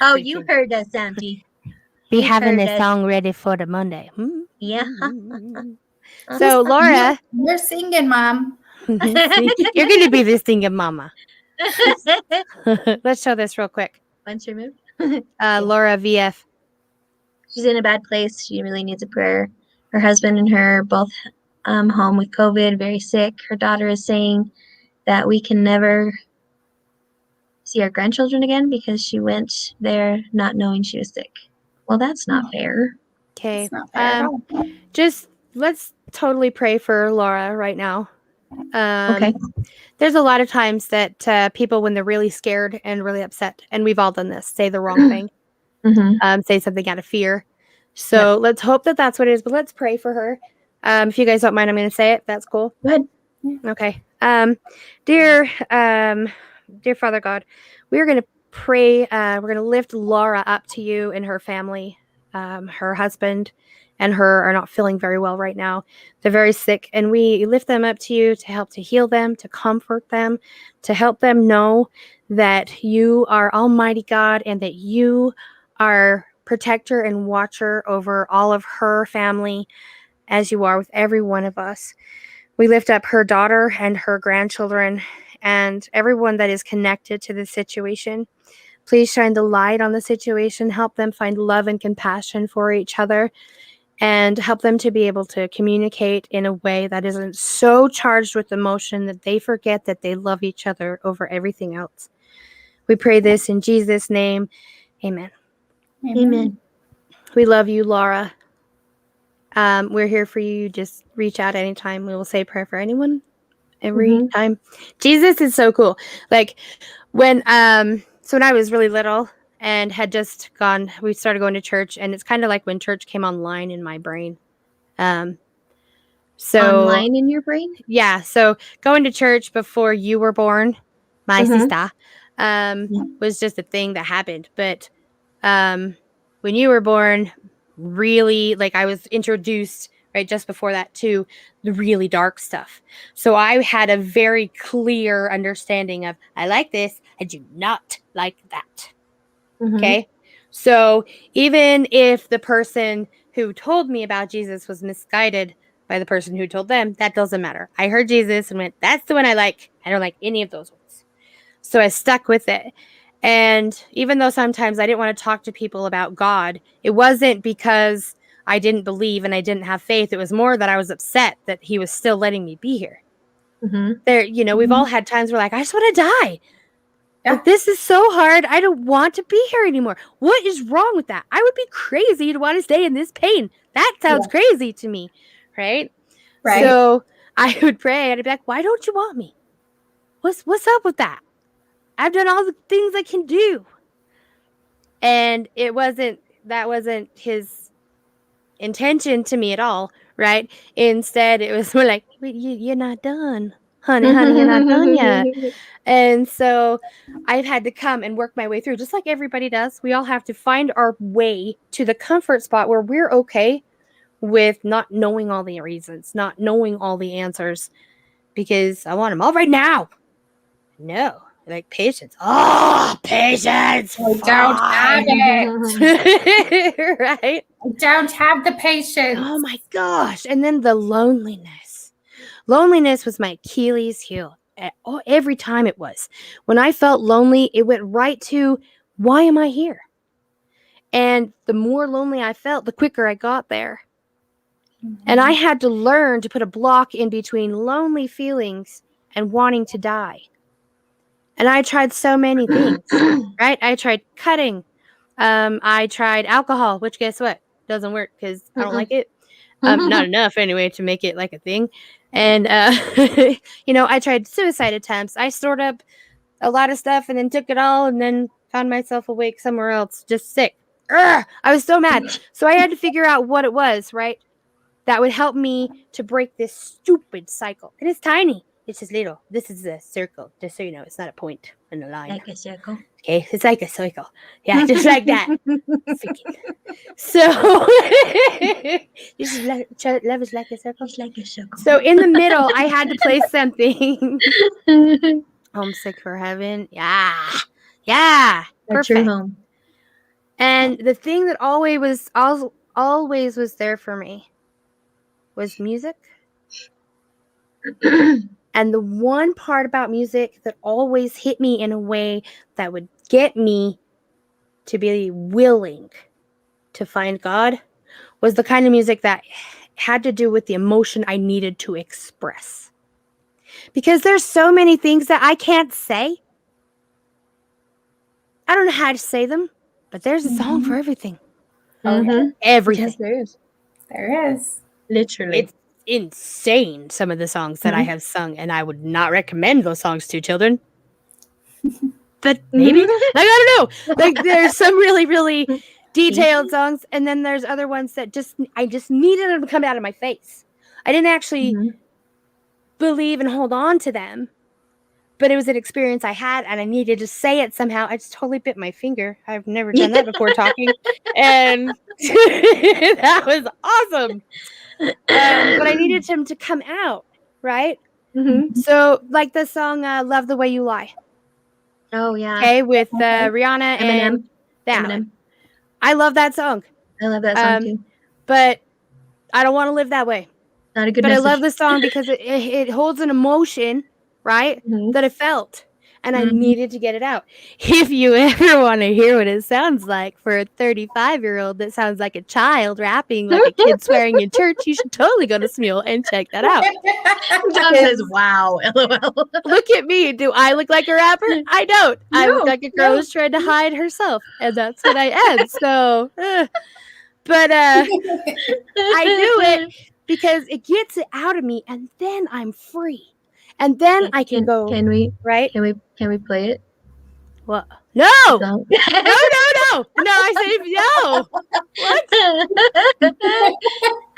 Oh, you heard us, Auntie. be We've having heard this it. song ready for the Monday. Yeah. So, Laura, You're singing, Mom. you're going to be the singing mama. Let's show this real quick. Once removed. Laura VF. She's in a bad place. She really needs a prayer. Her husband and her both home with COVID, very sick. Her daughter is saying that we can never see our grandchildren again because she went there not knowing she was sick. Well, that's not fair. Okay. It's not fair at all. Just let's totally pray for Laura right now. Okay. There's a lot of times that people, when they're really scared and really upset, and we've all done this, say the wrong thing, say something out of fear. So let's hope that that's what it is, but let's pray for her. If you guys don't mind, I'm going to say it. That's cool. Go ahead. Okay. Dear Father God, we're going to pray. We're going to lift Laura up to you and her family. Her husband and her are not feeling very well right now. They're very sick, and we lift them up to you to help to heal them, to comfort them, to help them know that you are Almighty God and that you are protector and watcher over all of her family as you are with every one of us. We lift up her daughter and her grandchildren and everyone that is connected to this situation. Please shine the light on the situation, help them find love and compassion for each other, and help them to be able to communicate in a way that isn't so charged with emotion that they forget that they love each other over everything else. We pray this in Jesus' name. Amen. Amen. We love you, Laura. We're here for you. Just reach out anytime. We will say prayer for anyone every time. Jesus is so cool. Like when I was really little and had just gone, we started going to church, and it's kind of like when church came online in my brain. Online in your brain? Yeah. So going to church before you were born, my sister, was just a thing that happened. But when you were born, really, like, I was introduced right just before that to the really dark stuff. So I had a very clear understanding of, I like this, I do not like that. Okay. So even if the person who told me about Jesus was misguided by the person who told them, that doesn't matter. I heard Jesus and went, that's the one I like. I don't like any of those ones. So I stuck with it. And even though sometimes I didn't want to talk to people about God, it wasn't because I didn't believe and I didn't have faith. It was more that I was upset that he was still letting me be here. There, we've all had times where, like, I just want to die. Yeah. Like, this is so hard. I don't want to be here anymore. What is wrong with that? I would be crazy to want to stay in this pain. That sounds crazy to me. Right? So I would pray and I'd be like, why don't you want me? What's up with that? I've done all the things I can do. And that wasn't his intention to me at all, right? Instead, it was more like, wait, you're not done. Honey, you're not done yet. And so I've had to come and work my way through, just like everybody does. We all have to find our way to the comfort spot where we're okay with not knowing all the reasons, not knowing all the answers, because I want them all right now. No. Like, patience. Oh, patience. I don't have it. Right? I don't have the patience. Oh my gosh. And then the loneliness. Loneliness was my Achilles heel. Every time it was. When I felt lonely, it went right to, why am I here? And the more lonely I felt, the quicker I got there. And I had to learn to put a block in between lonely feelings and wanting to die. And I tried so many things, right? I tried cutting. I tried alcohol, which, guess what? Doesn't work because I don't like it. Not enough anyway to make it like a thing. And, I tried suicide attempts. I stored up a lot of stuff and then took it all and then found myself awake somewhere else, just sick. I was so mad. So I had to figure out what it was, right? That would help me to break this stupid cycle. And it's tiny. It's just little. This is a circle, just so you know. It's not a point and a line. Like a circle. Okay, it's like a circle. Yeah, just like that. So, love is like a circle. It's like a circle. So in the middle, I had to play something. Homesick for heaven. Yeah. That's your home. And the thing that always was there for me was music. And the one part about music that always hit me in a way that would get me to be willing to find God was the kind of music that had to do with the emotion I needed to express. Because there's so many things that I can't say. I don't know how to say them, but there's a song for everything. Everything. Yes, there is. There is. Literally. It's insane, some of the songs that I have sung, and I would not recommend those songs to children. But maybe. Like, I don't know. Like, there's some really, really detailed songs, and then there's other ones that I just needed them to come out of my face. I didn't actually believe and hold on to them, but it was an experience I had, and I needed to say it somehow. I just totally bit my finger. I've never done that before talking, and that was awesome. But I needed him to come out, right? So, like the song "Love the Way You Lie." Oh yeah. Okay, with Rihanna and Eminem. I love that song. I love that song too. But I don't want to live that way. Not a good But message. I love the song because it holds an emotion, right? That I felt. And I needed to get it out. If you ever want to hear what it sounds like for a 35-year-old that sounds like a child rapping like a kid swearing in church, you should totally go to Smule and check that out. John says, wow, LOL. Look at me. Do I look like a rapper? I don't. I look like a girl who's trying to hide herself. And that's what I am. So, but I do it because it gets it out of me, and then I'm free. And then I can go. Can we? Right? Can we play it? What? No! No! No! I said no! What?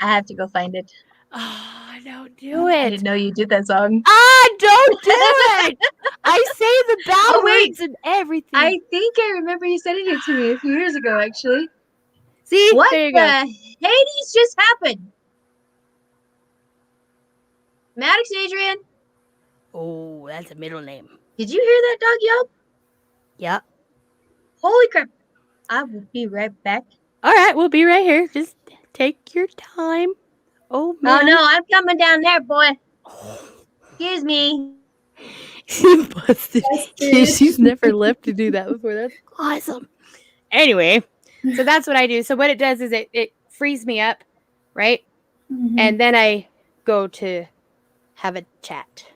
I have to go find it. Oh, don't do it. I didn't know you did that song. Don't do it! I say the bad words and everything. I think I remember you sending it to me a few years ago, actually. See? What there you the go. Hades just happened? Maddox Adrian? Oh, that's a middle name. Did you hear that dog yelp? Yep. Holy crap. I will be right back. All right, we'll be right here. Just take your time. Oh, man. Oh, no, I'm coming down there, boy. Excuse me. She busted. She's never left to do that before. That's awesome. Anyway, so that's what I do. So what it does is it frees me up, right? And then I go to have a chat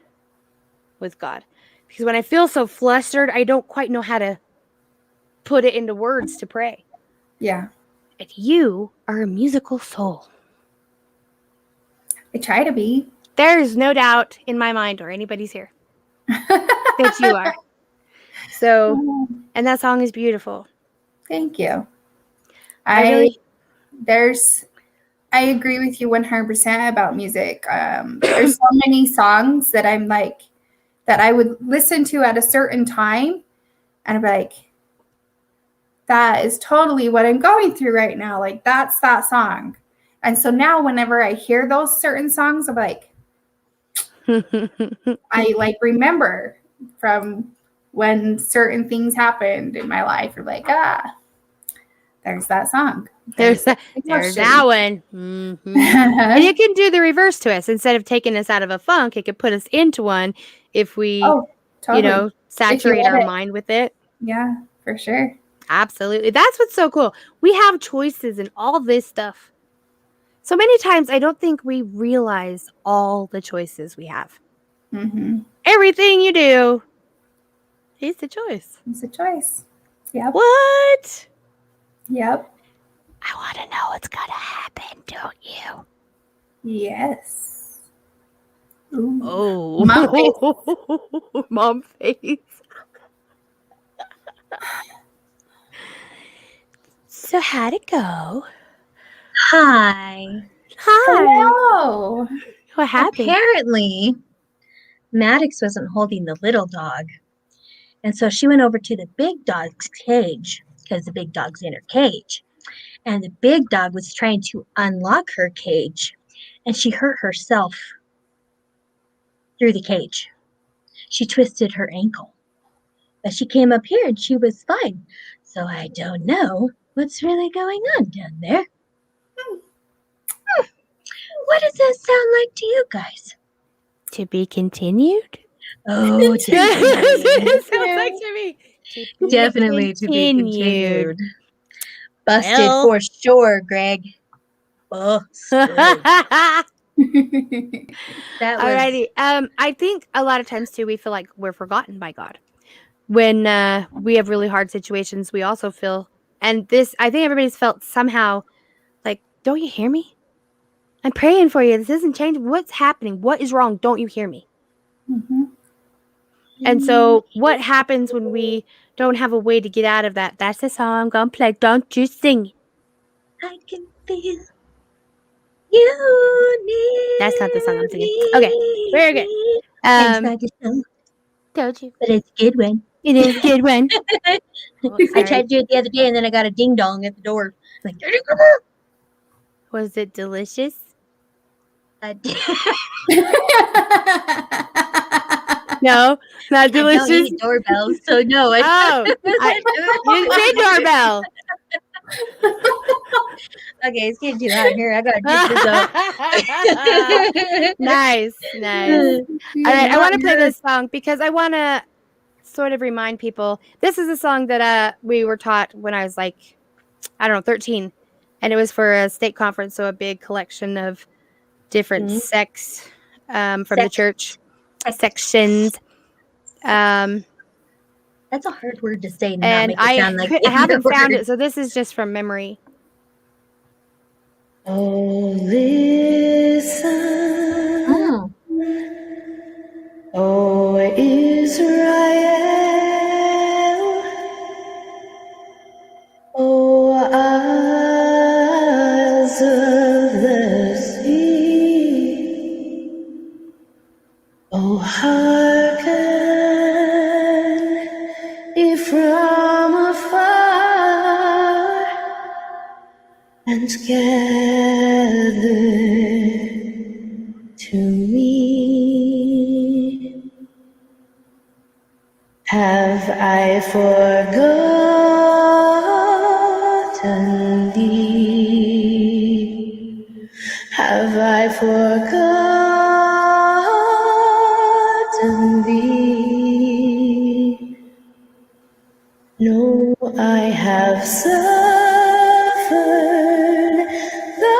with God. Because when I feel so flustered, I don't quite know how to put it into words to pray. Yeah. And you are a musical soul. I try to be. There's no doubt in my mind or anybody's here that you are. So, and that song is beautiful. Thank you. I agree with you 100% about music. There's so many songs that I'm like, that I would listen to at a certain time, and I'd be like, that is totally what I'm going through right now. Like, that's that song. And so now whenever I hear those certain songs, I'm like, I like remember from when certain things happened in my life. You're like, there's that song. There's that one. And it can do the reverse to us. Instead of taking us out of a funk, it could put us into one if we, totally. saturate our mind with it. Yeah, for sure. Absolutely. That's what's so cool. We have choices in all this stuff. So many times I don't think we realize all the choices we have. Everything you do is a choice. It's a choice. Yep. What? Yep. I want to know what's going to happen, don't you? Yes. Ooh. Oh. Mom face. So how'd it go? Hi. Hello. What happened? Apparently, Maddox wasn't holding the little dog. And so she went over to the big dog's cage because the big dog's in her cage. And the big dog was trying to unlock her cage. And she hurt herself through the cage. She twisted her ankle. But she came up here and she was fine. So I don't know What's really going on down there? What does that sound like to you guys? To be continued? Oh, It sounds like to me. To be definitely to be continued. Busted Well. for sure, Greg. Busted. That was Alrighty. I think a lot of times too, we feel like we're forgotten by God. When we have really hard situations, we also feel, and this, I think everybody's felt somehow like, don't you hear me? I'm praying for you. This isn't changing. What's happening? What is wrong? Don't you hear me? Mm-hmm. And so, what happens when we don't have a way to get out of that? That's the song I'm gonna play. Don't you sing it. I can feel you need. That's not the song I'm singing. Okay, very good. It's not the song, Told you. but it's a good one. It is a good one. Oh, I sorry. tried to do it the other day, and then I got a ding dong at the door. Like, Was it delicious? I No, not don't delicious. eat doorbells, so no. You didn't say doorbell. Okay, it's getting too loud here. I gotta pick this up. Nice. All right, I want to play this song because I want to sort of remind people. This is a song that we were taught when I was like, I don't know, 13, and it was for a stake conference, so a big collection of different sects from the church sections. That's a hard word to say and not make it I sound like I haven't word. found it, so this is just from memory. Oh, listen, Oh. O Israel, O eyes of the sea, O hearken, if from afar, and gather to me. Have I forgotten thee? Have I forgotten thee? No, I have suffered the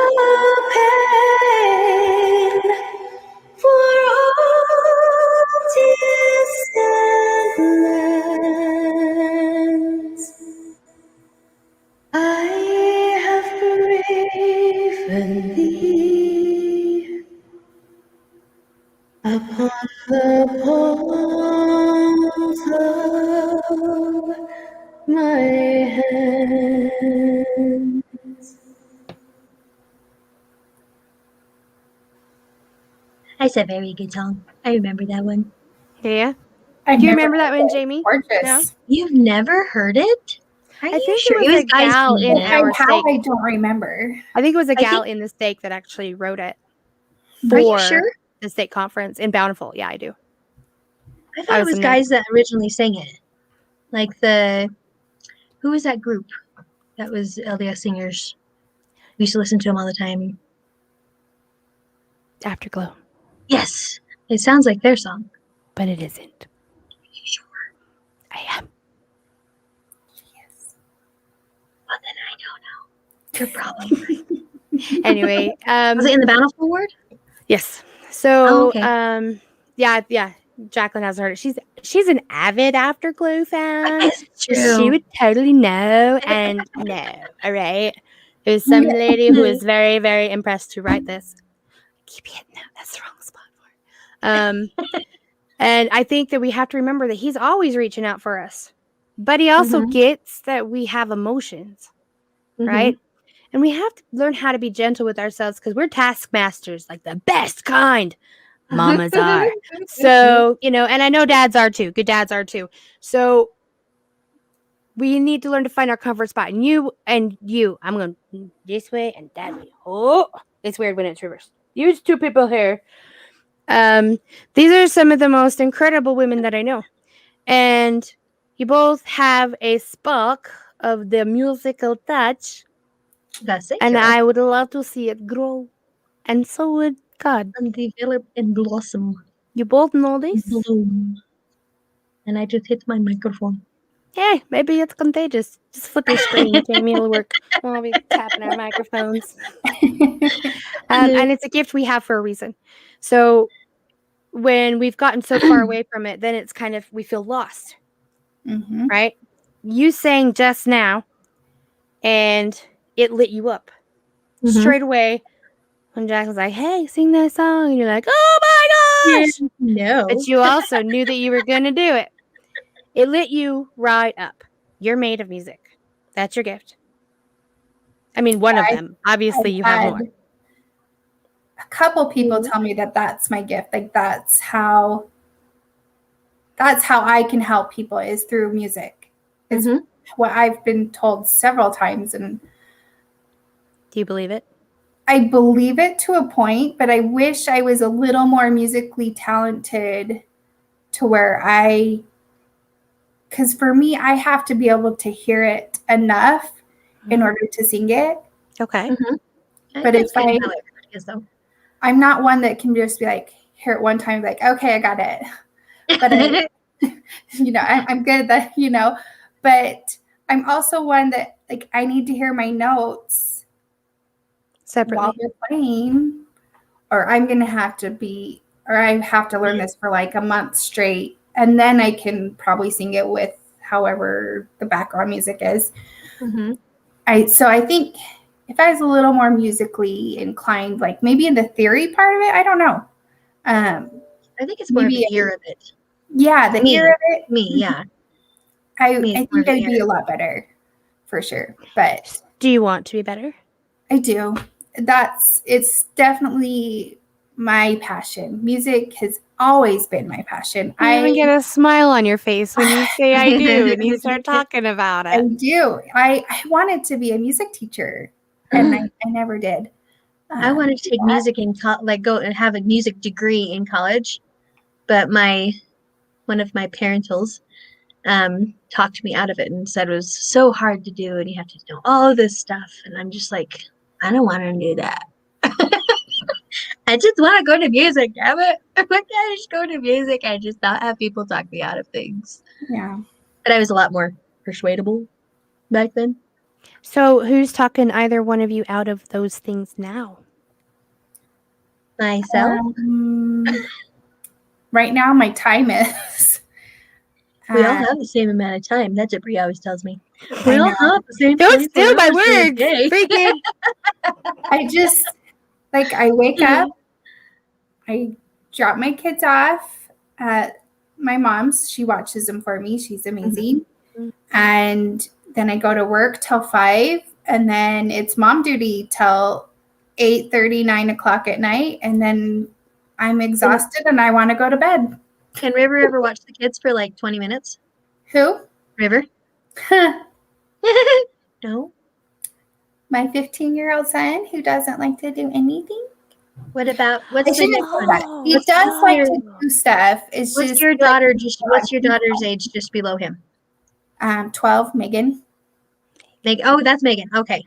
pain for all distant lands. I have graven thee upon the palms of my hand. That's a very good song. I remember that one. Yeah. I Do you remember that one, Jamie? Gorgeous. No? You've never heard it? Are I you think sure? it was a guys gal singing in it. I our have, stake. I don't remember. I think it was a I gal think- in the stake that actually wrote it Are you for sure? the stake conference in Bountiful. Yeah, I do. I thought I it was was in there. guys that originally sang it. Like who was that group? That was LDS singers. We used to listen to them all the time. Afterglow. Yes, it sounds like their song. But it isn't. Are you sure? I am. Well, then I don't know. Your problem. Anyway, Was it in the Bountiful Ward? yes. So, Oh, okay. yeah. Jacqueline hasn't heard it. She's an avid Afterglow fan. It's So true. she would totally know, and no, all right. It was some lady who was very, very impressed to write this. Keep hitting that. That's the wrong spot for it. And I think that we have to remember that he's always reaching out for us, but he also gets that we have emotions, right? And we have to learn how to be gentle with ourselves because we're taskmasters, like the best kind. Mamas are. So, and I know dads are too. Good dads are too. So we need to learn to find our comfort spot. And you, I'm going this way and that way. Oh, it's weird when it's reversed. Use two people here. These are some of the most incredible women that I know. And you both have a spark of the musical touch, That's it. and I would love to see it grow. And so would God. And develop and blossom, You both know this? bloom. And I just hit my microphone. Yeah, maybe it's contagious. Just flip your screen, Jamie. It'll work. We'll be tapping our microphones. And it's a gift we have for a reason. So when we've gotten so far away from it, then it's kind of, we feel lost, Mhm. right? You sang just now, and it lit you up straight away. When Jack was like, "Hey, sing that song," and you're like, "Oh my gosh!" No. But you also knew that you were gonna do it. It lit you right up. You're made of music. That's your gift. I mean, one of them. Obviously, you have more. A couple people tell me that that's my gift. Like that's how I can help people is through music. It's what I've been told several times, and Do you believe it? I believe it to a point, but I wish I was a little more musically talented to where because for me, I have to be able to hear it enough in order to sing it. Okay. But if I'm not one that can just be like, hear it one time, like, okay, I got it. But I'm good at that, but I'm also one that like, I need to hear my notes separately while they're playing, or I have to learn this for like a month straight. And then I can probably sing it with however the background music is. So I think if I was a little more musically inclined, like maybe in the theory part of it, I don't know. I think it's more of the ear of it. Yeah, the ear of it. Yeah. I think I'd be a lot better for sure. But do you want to be better? I do. It's definitely my passion. Music has always been my passion. You even get a smile on your face when you say I do and you start talking about it. I do. I wanted to be a music teacher, and I never did. I wanted to take music in go and have a music degree in college, but one of my parentals talked me out of it and said it was so hard to do and you have to know all this stuff, and I'm just like, I don't want to do that. I just want to go to music, damn it. Why can't I just go to music and just not have people talk me out of things? Yeah. But I was a lot more persuadable back then. So who's talking either one of you out of those things now? Myself? Right now, my time is. We all have the same amount of time. That's what Brie always tells me. We all have the same. Don't steal my words. Freaking. I just I wake up, I drop my kids off at my mom's. She watches them for me. She's amazing. And then I go to work till 5, and then it's mom duty till 8:30, 9 o'clock at night, and then I'm exhausted and I want to go to bed. Can River ever watch the kids for like 20 minutes? Who? River? No. My 15-year-old son who doesn't like to do anything. What's the next one? He does like to do stuff. What's your daughter's age just below him? 12, Megan. Oh, that's Megan. Okay.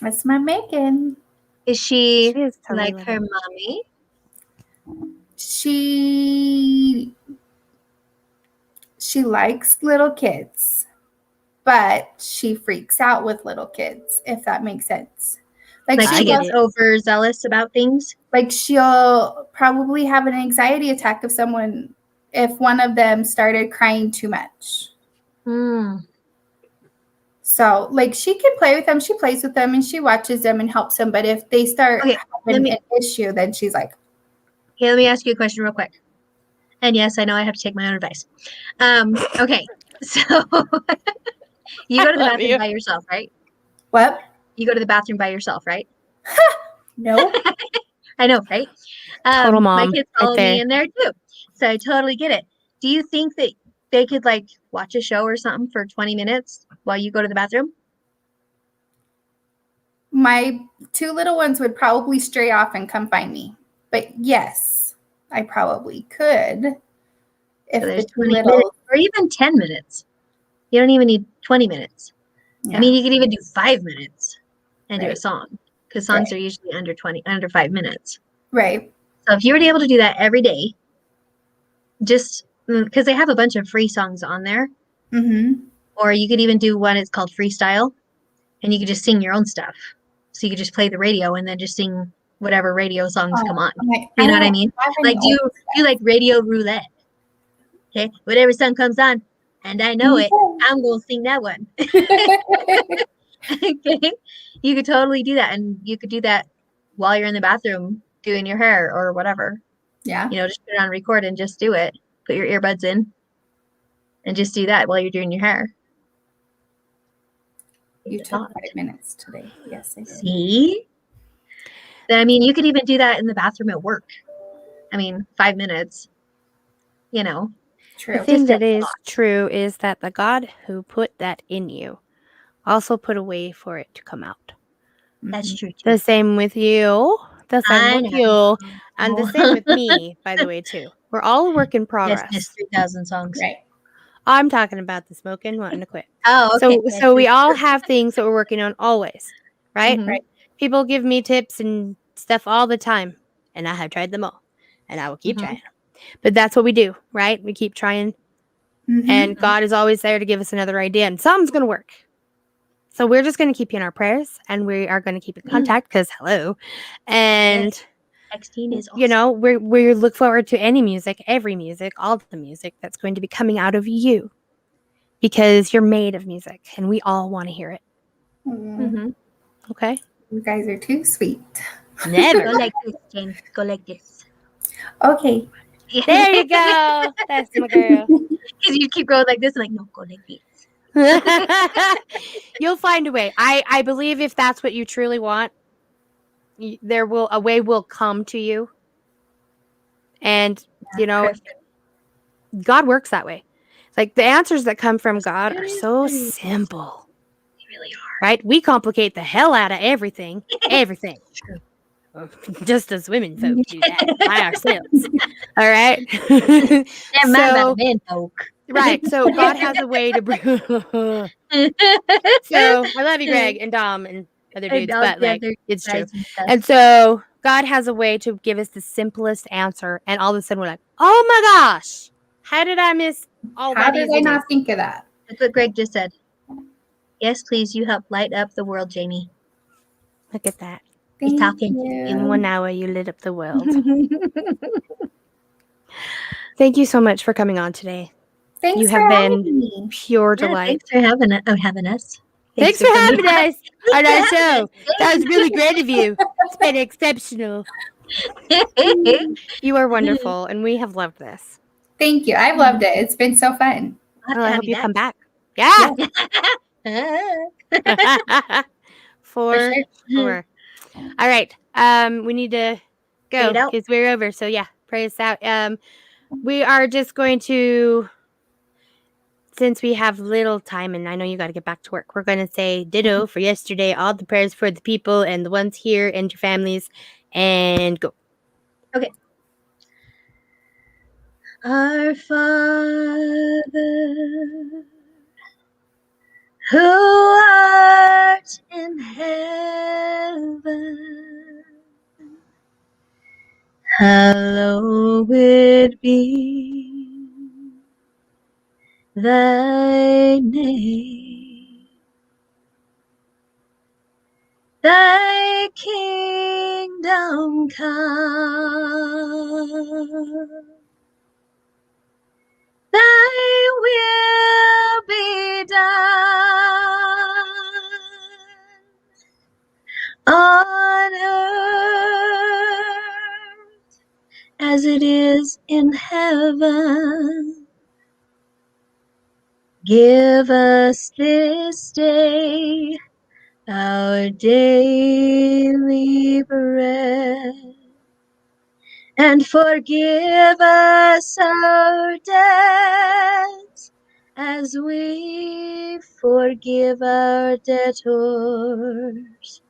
That's my Megan. Is she like her mommy? She likes little kids, but she freaks out with little kids, if that makes sense. Like she gets overzealous about things. Like she'll probably have an anxiety attack if one of them started crying too much. So like she can play with them, she plays with them and she watches them and helps them. But if they start having an issue, then she's like, okay, let me ask you a question real quick. And yes, I know I have to take my own advice. Okay, so you go to the bathroom by yourself, right? What? You go to the bathroom by yourself, right? No. I know, right? Total mom. My kids follow me in there too. So I totally get it. Do you think that they could like watch a show or something for 20 minutes while you go to the bathroom? My 2 little ones would probably stray off and come find me. But yes, I probably could. If So there's the 20 minutes or even 10 minutes. You don't even need 20 minutes. Yeah. I mean, you could even do 5 minutes and do a Right. song, because songs are usually under 5 minutes. Right. So if you were able to do that every day, just because they have a bunch of free songs on there, Mm-hmm. or you could even do one, it's called freestyle, and you could just sing your own stuff. So you could just play the radio and then just sing whatever radio songs come on. You know what I mean? Like do like radio roulette. Okay, whatever song comes on, and I know it, I'm gonna sing that one. Okay, you could totally do that, and you could do that while you're in the bathroom doing your hair or whatever. Yeah. You know, just put it on record and just do it. Put your earbuds in, and just do that while you're doing your hair. You took 5 minutes today. Yes, I did. See? I mean, you could even do that in the bathroom at work. I mean, 5 minutes. You know. True. The thing that is true is that the God who put that in you also put a way for it to come out. That's true too. The same with you. The same with you. And the same with me, by the way, too. We're all a work in progress. Yes, 3,000 songs. Right. I'm talking about the smoking, wanting to quit. Oh, okay. So we all have things that we're working on always, right? Mhm. Right. People give me tips and stuff all the time, and I have tried them all, and I will keep trying them. But that's what we do, right? We keep trying, and God is always there to give us another idea, and something's going to work. So we're just going to keep you in our prayers, and we are going to keep in contact because hello, and Texting is awesome. you know we look forward to any music, every music, all the music that's going to be coming out of you, because you're made of music, and we all want to hear it. Okay. You guys are too sweet. Never. Go like this, Jane. Go like this. Okay. There you go. That's my girl. Because you keep going like this, and like, no, go like this. You'll find a way. I believe if that's what you truly want, a way will come to you. And you know, God works that way. Like the answers that come from God are so simple. They really are. Right? We complicate the hell out of everything. Everything. Just as women folk do that by ourselves. All right. Never mind about the men folk. Right. So God has a way to bring. So I love you, Greg and Dom and other dudes, but like it's true. And so God has a way to give us the simplest answer, and all of a sudden we're like, "Oh my gosh, how did I miss all that?" How did I not think of that? That's what Greg just said. Yes, please. You help light up the world, Jamie. Look at that. He's talking. In 1 hour, you lit up the world. Thank you so much for coming on today. Thanks you for have having been me. pure delight. Thanks for having us. Thanks for having us on our show. That was really great of you. It's been exceptional. You are wonderful, and we have loved this. Thank you. I've loved it. It's been so fun. I hope you come back. Yeah. For sure. All right. We need to go because we're over. So yeah, pray us out. We are just going to, since we have little time, and I know you got to get back to work, we're going to say ditto for yesterday, all the prayers for the people and the ones here and your families, and go. Okay. Our Father, who art in heaven, hallowed be thy name. Thy kingdom come. Thy will be done on earth as it is in heaven. Give us this day our daily bread, and forgive us our debts as we forgive our debtors.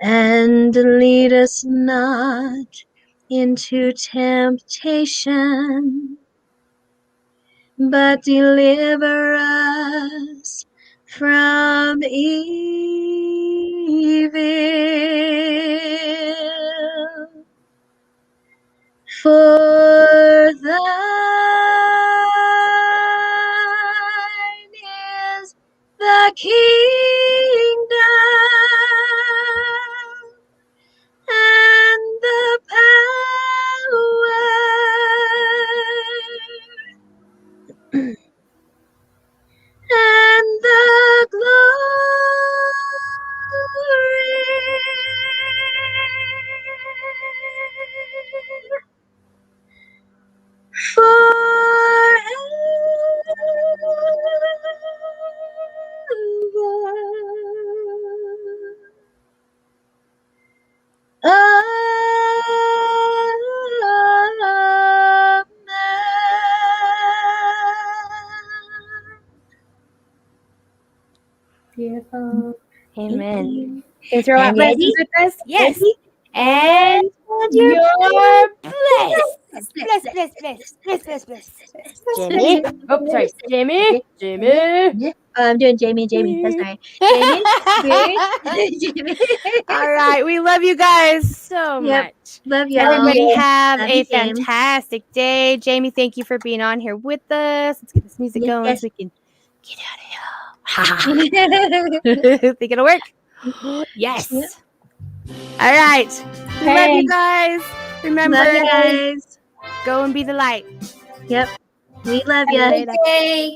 And lead us not into temptation, but deliver us from evil. For thine is the kingdom and the power and the glory forever. Amen. Beautiful. Amen. Can you throw out And blessings ready? with us? Yes. Ready? And you're you're blessed. blessed. Bless, bless, bless, bless, bless, bless. Jimmy. Oh, sorry. Jimmy. Jimmy. I'm doing Jamie. That's right. Jamie. Jamie. All right. We love you guys so Yep. much. Love y'all. Everybody have Love a you, James. fantastic day. Jamie, thank you for being on here with us. Let's get this music going Yes. so we can get out of here. Think it'll work? Yes. Yep. All right. We love you guys. Remember, Love you guys. go and be the light. Yep. We love See you you. later. Yay.